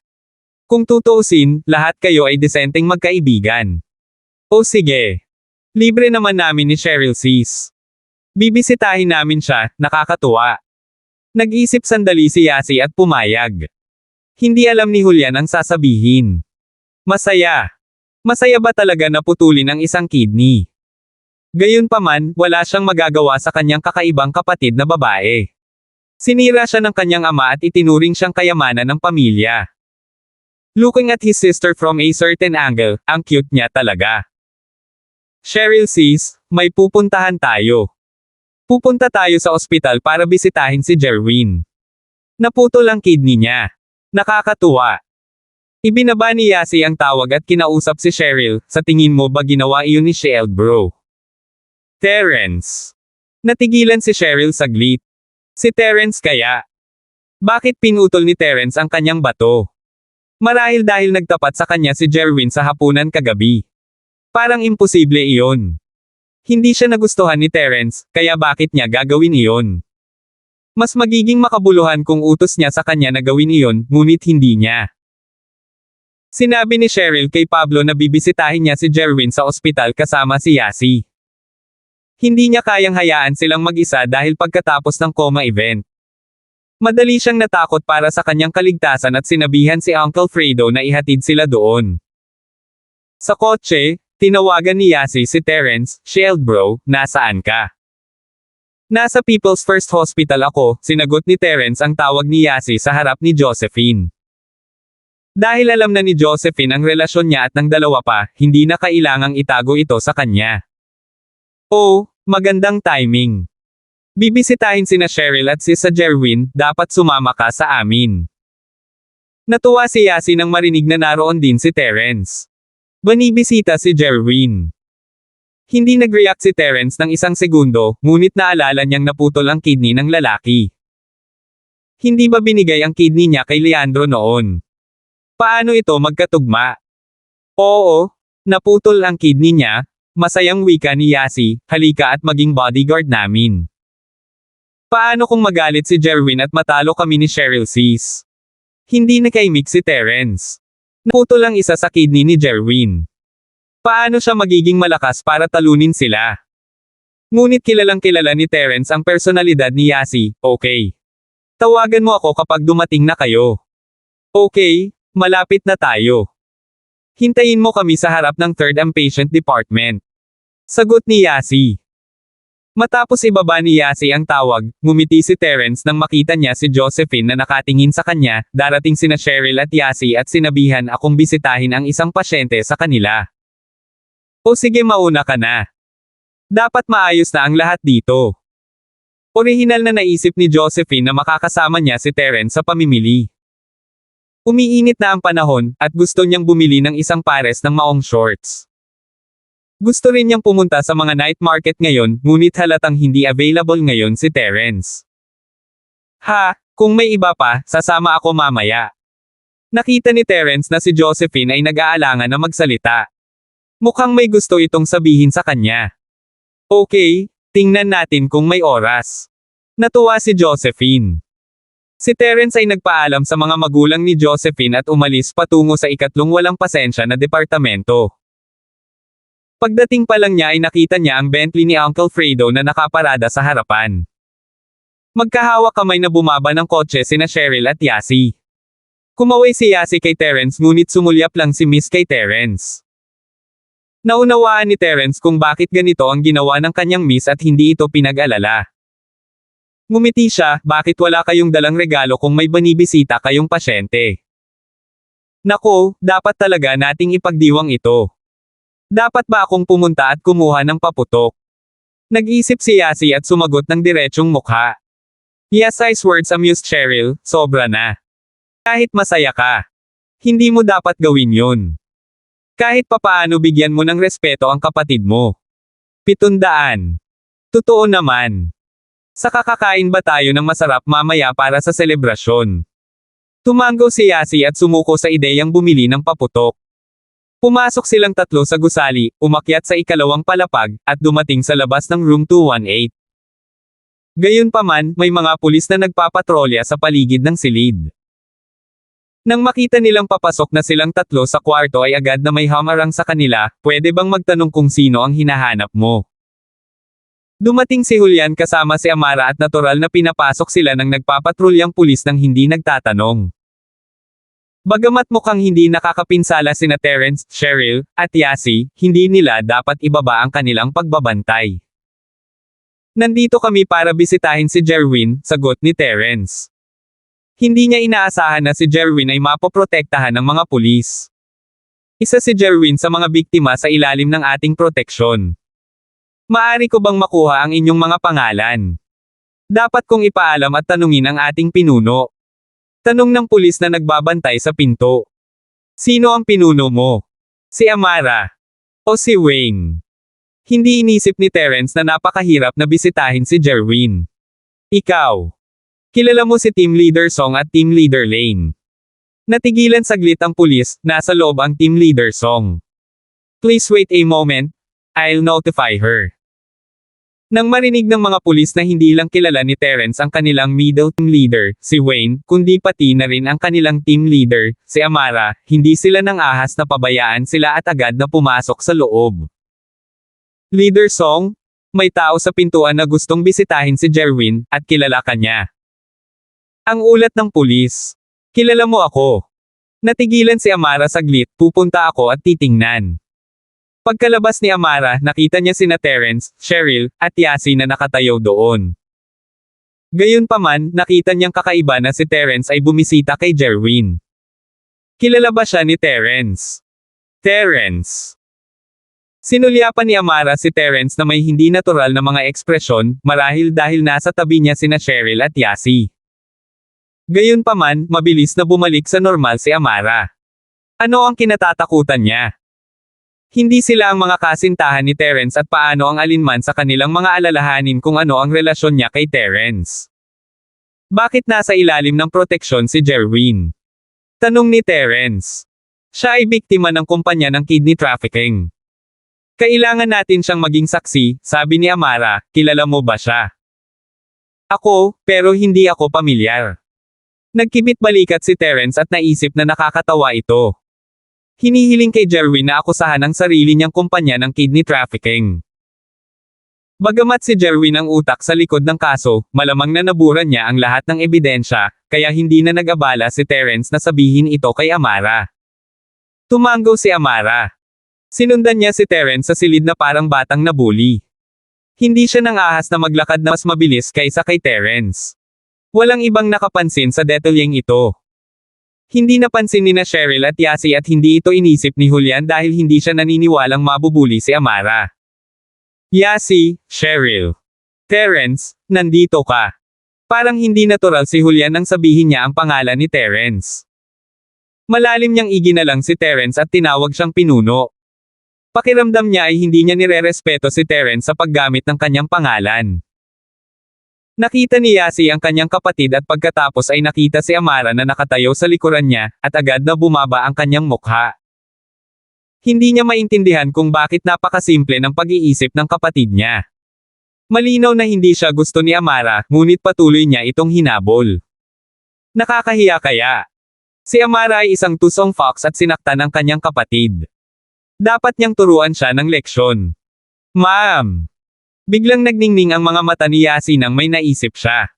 Kung tutuusin, lahat kayo ay desenteng magkaibigan. O sige. Libre naman namin ni Cheryl sis. Bibisitahin namin siya, nakakatuwa. Nag-isip sandali si Yasi at pumayag. Hindi alam ni Julian ang sasabihin. Masaya. Masaya ba talaga na putulin ang isang kidney? Gayunpaman, wala siyang magagawa sa kanyang kakaibang kapatid na babae. Sinira siya ng kanyang ama at itinuring siyang kayamanan ng pamilya. Looking at his sister from a certain angle, ang cute niya talaga. Cheryl sis, may pupuntahan tayo. Pupunta tayo sa ospital para bisitahin si Jerwin. Naputol ang kidney niya. Nakakatuwa. Ibinaba ni Yasi ang tawag at kinausap si Cheryl, sa tingin mo ba ginawa iyon ni Shield bro? Terence. Natigilan si Cheryl saglit. Si Terence kaya? Bakit pinutol ni Terence ang kanyang bato? Marahil dahil nagtapat sa kanya si Jerwin sa hapunan kagabi. Parang imposible iyon. Hindi siya nagustuhan ni Terence, kaya bakit niya gagawin iyon? Mas magiging makabuluhan kung utos niya sa kanya na gawin iyon, ngunit hindi niya. Sinabi ni Cheryl kay Pablo na bibisitahin niya si Jerwin sa ospital kasama si Yasi. Hindi niya kayang hayaan silang mag-isa dahil pagkatapos ng coma event. Madali siyang natakot para sa kanyang kaligtasan at sinabihan si Uncle Fredo na ihatid sila doon. Sa kotse, tinawagan ni Yasi si Terence, Shield bro, nasaan ka? Nasa People's First Hospital ako, sinagot ni Terence ang tawag ni Yasi sa harap ni Josephine. Dahil alam na ni Josephine ang relasyon niya at ng dalawa pa, hindi na kailangang itago ito sa kanya. Oh, magandang timing. Bibisitahin sina Cheryl at si Jerwin, dapat sumama ka sa amin. Natuwa si Yasi nang marinig na naroon din si Terence. Banibisita si Jerwin. Hindi nag-react si Terence ng isang segundo, ngunit naalala niyang naputol ang kidney ng lalaki. Hindi ba binigay ang kidney niya kay Leandro noon? Paano ito magkatugma? Oo, naputol ang kidney niya, masayang wika ni Yasi, halika at maging bodyguard namin. Paano kung magalit si Jerwin at matalo kami ni Cheryl sis? Hindi nakaimik si Terence. Naputol ang isa sa kidney ni Jerwin. Paano siya magiging malakas para talunin sila? Ngunit kilalang kilala ni Terence ang personalidad ni Yasi, okay. Tawagan mo ako kapag dumating na kayo. Okay, malapit na tayo. Hintayin mo kami sa harap ng third patient department. Sagot ni Yasi. Matapos ibaba ni Yasi ang tawag, ngumiti si Terence nang makita niya si Josephine na nakatingin sa kanya, darating sina Cheryl at Yasi at sinabihan akong bisitahin ang isang pasyente sa kanila. O sige mauna ka na. Dapat maayos na ang lahat dito. Orihinal na naisip ni Josephine na makakasama niya si Terence sa pamimili. Umiinit na ang panahon, at gusto niyang bumili ng isang pares ng maong shorts. Gusto rin niyang pumunta sa mga night market ngayon, ngunit halatang hindi available ngayon si Terence. Ha, kung may iba pa, sasama ako mamaya. Nakita ni Terence na si Josephine ay nag-aalangan na magsalita. Mukhang may gusto itong sabihin sa kanya. Okay, tingnan natin kung may oras. Natuwa si Josephine. Si Terence ay nagpaalam sa mga magulang ni Josephine at umalis patungo sa ikatlong walang pasensya na departamento. Pagdating pa lang niya ay nakita niya ang Bentley ni Uncle Fredo na nakaparada sa harapan. Magkahawak kamay na bumaba ng kotse sina Cheryl at Yasi. Kumaway si Yasi kay Terence ngunit sumulyap lang si Miss kay Terence. Naunawaan ni Terence kung bakit ganito ang ginawa ng kanyang miss at hindi ito pinag-alala. Ngumiti siya, bakit wala kayong dalang regalo kung may banibisita kayong pasyente? Nako, dapat talaga nating ipagdiwang ito. Dapat ba akong pumunta at kumuha ng paputok? Nag-isip si Yasi at sumagot ng diretsyong mukha. Yes, ice words amused Cheryl, sobra na. Kahit masaya ka. Hindi mo dapat gawin yun. Kahit papaano bigyan mo ng respeto ang kapatid mo. 700. Totoo naman. Sa kakakain ba tayo ng masarap mamaya para sa selebrasyon? Tumango si Yasi at sumuko sa ideyang bumili ng paputok. Pumasok silang tatlo sa gusali, umakyat sa ikalawang palapag, at dumating sa labas ng room 218. Gayunpaman, may mga pulis na nagpapatrolya sa paligid ng silid. Nang makita nilang papasok na silang tatlo sa kwarto ay agad na may hamarang sa kanila, pwede bang magtanong kung sino ang hinahanap mo? Dumating si Julian kasama si Amara at natural na pinapasok sila ng nagpapatrulyang pulis nang hindi nagtatanong. Bagamat mukhang hindi nakakapinsala sina Terence, Cheryl, at Yasi, hindi nila dapat ibaba ang kanilang pagbabantay. Nandito kami para bisitahin si Jerwin, sagot ni Terence. Hindi niya inaasahan na si Jerwin ay mapoprotektahan ng mga pulis. Isa si Jerwin sa mga biktima sa ilalim ng ating proteksyon. Maari ko bang makuha ang inyong mga pangalan? Dapat kong ipaalam at tanungin ang ating pinuno. Tanong ng pulis na nagbabantay sa pinto. Sino ang pinuno mo? Si Amara. O si Wayne? Hindi inisip ni Terence na napakahirap na bisitahin si Jerwin. Ikaw. Kilala mo si Team Leader Song at Team Leader Lane. Natigilan saglit ang pulis, nasa loob ang Team Leader Song. Please wait a moment, I'll notify her. Nang marinig ng mga pulis na hindi lang kilala ni Terence ang kanilang middle team leader, si Wayne, kundi pati na rin ang kanilang team leader, si Amara, hindi sila nang ahas na pabayaan sila at agad na pumasok sa loob. Leader Song, may tao sa pintuan na gustong bisitahin si Jerwin, at kilala ka niya. Ang ulat ng pulis. Kilala mo ako. Natigilan si Amara saglit, pupunta ako at titingnan. Pagkalabas ni Amara, nakita niya sina Terence, Cheryl, at Yasi na nakatayo doon. Gayunpaman, nakita niyang kakaiba na si Terence ay bumisita kay Jerwin. Kilala ba siya ni Terence? Terence. Sinulyapan ni Amara si Terence na may hindi natural na mga ekspresyon, marahil dahil nasa tabi niya sina Cheryl at Yasi. Gayunpaman, mabilis na bumalik sa normal si Amara. Ano ang kinatatakutan niya? Hindi sila ang mga kasintahan ni Terence at paano ang alinman sa kanilang mga alalahanin kung ano ang relasyon niya kay Terence. Bakit nasa ilalim ng proteksyon si Jerwin? Tanong ni Terence. Siya ay biktima ng kumpanya ng kidney trafficking. Kailangan natin siyang maging saksi, sabi ni Amara, kilala mo ba siya? Ako, pero hindi ako pamilyar. Nagkibit balikat si Terence at naisip na nakakatawa ito. Hinihiling kay Jerwin na akusahan ang sarili niyang kumpanya ng kidney trafficking. Bagamat si Jerwin ang utak sa likod ng kaso, malamang na naburan niya ang lahat ng ebidensya, kaya hindi na nag-abala si Terence na sabihin ito kay Amara. Tumango si Amara. Sinundan niya si Terence sa silid na parang batang nabuli. Hindi siya nang ahas na maglakad na mas mabilis kaysa kay Terence. Walang ibang nakapansin sa detalyeng ito. Hindi napansin ni na Cheryl at Yasi at hindi ito inisip ni Julian dahil hindi siya naniniwalang mabubuli si Amara. Yasi, Cheryl. Terence, nandito ka. Parang hindi natural si Julian nang sabihin niya ang pangalan ni Terence. Malalim niyang iginalang si Terence at tinawag siyang pinuno. Pakiramdam niya ay hindi niya nirerespeto si Terence sa paggamit ng kanyang pangalan. Nakita ni Yasi ang kanyang kapatid at pagkatapos ay nakita si Amara na nakatayo sa likuran niya, at agad na bumaba ang kanyang mukha. Hindi niya maintindihan kung bakit napakasimple ng pag-iisip ng kapatid niya. Malinaw na hindi siya gusto ni Amara, ngunit patuloy niya itong hinabol. Nakakahiya kaya? Si Amara ay isang tusong fox at sinaktan ang kanyang kapatid. Dapat niyang turuan siya ng leksyon. Ma'am! Biglang nagningning ang mga mata ni Yasi nang may naisip siya.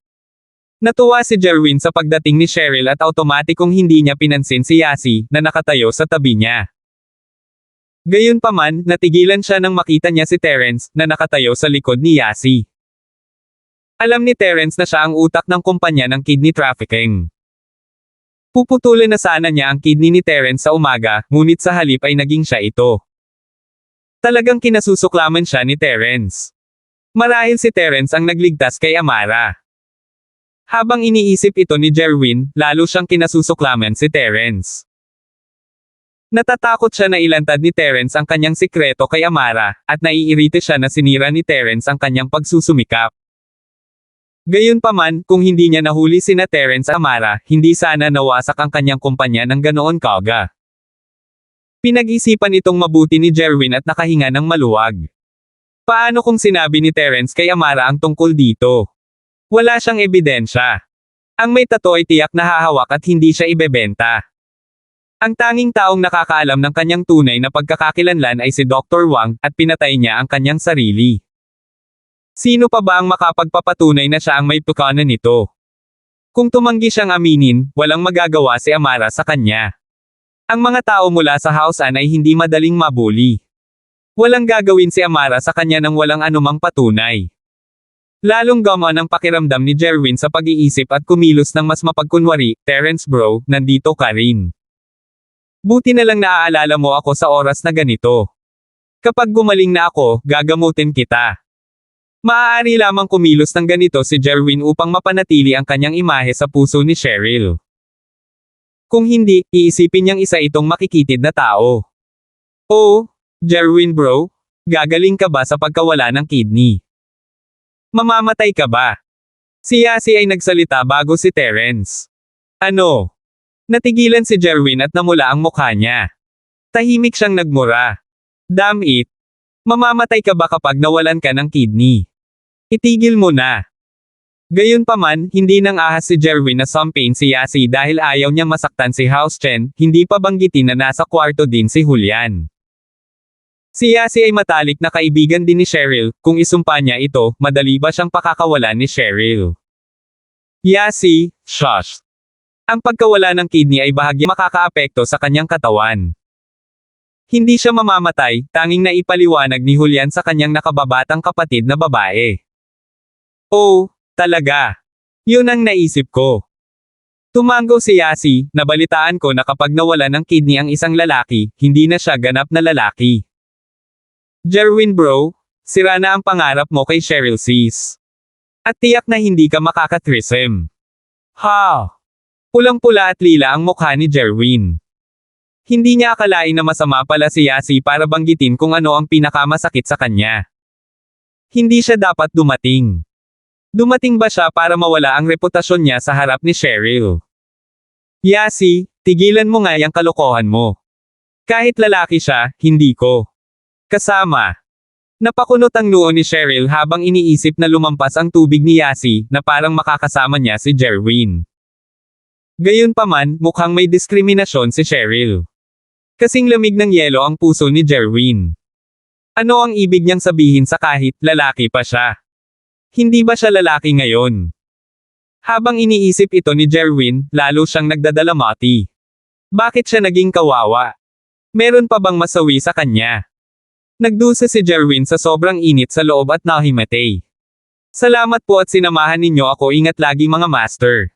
Natuwa si Jerwin sa pagdating ni Cheryl at automatikong hindi niya pinansin si Yasi, na nakatayo sa tabi niya. Gayunpaman, natigilan siya nang makita niya si Terence, na nakatayo sa likod ni Yasi. Alam ni Terence na siya ang utak ng kumpanya ng kidney trafficking. Puputulin na sana niya ang kidney ni Terence sa umaga, ngunit sa halip ay naging siya ito. Talagang kinasusuklaman siya ni Terence. Marahil si Terence ang nagligtas kay Amara. Habang iniisip ito ni Jerwin, lalo siyang kinasusuklaman si Terence. Natatakot siya na ilantad ni Terence ang kanyang sikreto kay Amara, at naiirite siya na sinira ni Terence ang kanyang pagsusumikap. Gayunpaman, kung hindi niya nahuli sina Terence at Amara, hindi sana nawasak ang kanyang kumpanya ng ganoon kaga. Pinag-isipan itong mabuti ni Jerwin at nakahinga ng maluwag. Paano kung sinabi ni Terence kay Amara ang tungkol dito? Wala siyang ebidensya. Ang may tato ay tiyak na hahawak at hindi siya ibebenta. Ang tanging taong nakakaalam ng kanyang tunay na pagkakakilanlan ay si Dr. Wang, at pinatay niya ang kanyang sarili. Sino pa ba ang makapagpapatunay na siya ang may pukana nito? Kung tumanggi siyang aminin, walang magagawa si Amara sa kanya. Ang mga tao mula sa House An ay hindi madaling mabuli. Walang gagawin si Amara sa kanya nang walang anumang patunay. Lalong gumaan ang pakiramdam ni Jerwin sa pag-iisip at kumilos ng mas mapagkunwari, Terence bro, nandito ka rin. Buti na lang naaalala mo ako sa oras na ganito. Kapag gumaling na ako, gagamutin kita. Maaari lamang kumilos ng ganito si Jerwin upang mapanatili ang kanyang imahe sa puso ni Cheryl. Kung hindi, iisipin niyang isa itong makikitid na tao. Oh, Jerwin bro, gagaling ka ba sa pagkawala ng kidney? Mamamatay ka ba? Si Yasi ay nagsalita bago si Terence. Ano? Natigilan si Jerwin at namula ang mukha niya. Tahimik siyang nagmura. Damn it. Mamamatay ka ba kapag nawalan ka ng kidney? Itigil mo na. Gayunpaman, hindi nang ahas si Jerwin na sampain si Yasi dahil ayaw niyang masaktan si House Chen, hindi pa banggitin na nasa kwarto din si Julian. Si Yasi ay matalik na kaibigan din ni Cheryl, kung isumpa niya ito, madali ba siyang pakakawalan ni Cheryl? Yasi, shush. Ang pagkawala ng kidney ay bahagya makakaapekto sa kanyang katawan. Hindi siya mamamatay, tanging naipaliwanag ni Julian sa kanyang nakababatang kapatid na babae. Oh, talaga. Yun ang naisip ko. Tumango si Yasi, nabalitaan ko na kapag nawala ng kidney ang isang lalaki, hindi na siya ganap na lalaki. Jerwin bro, sira na ang pangarap mo kay Cheryl sis. At tiyak na hindi ka makakatrism. Ha! Pulang-pula at lila ang mukha ni Jerwin. Hindi niya akalain na masama pala si Yasi para banggitin kung ano ang pinakamasakit sa kanya. Hindi siya dapat dumating. Dumating ba siya para mawala ang reputasyon niya sa harap ni Cheryl? Yasi, tigilan mo nga yung kalokohan mo. Kahit lalaki siya, hindi ko kasama. Napakunot ang noo ni Cheryl habang iniisip na lumampas ang tubig ni Yasi na parang makakasama niya si Jerwin. Gayunpaman, mukhang may diskriminasyon si Cheryl. Kasing lamig ng yelo ang puso ni Jerwin. Ano ang ibig niyang sabihin sa kahit lalaki pa siya? Hindi ba siya lalaki ngayon? Habang iniisip ito ni Jerwin, lalo siyang nagdadalamati. Bakit siya naging kawawa? Meron pa bang masawi sa kanya? Nagdusa si Jerwin sa sobrang init sa loob at nahimatay. Salamat po at sinamahan ninyo ako, ingat lagi mga master.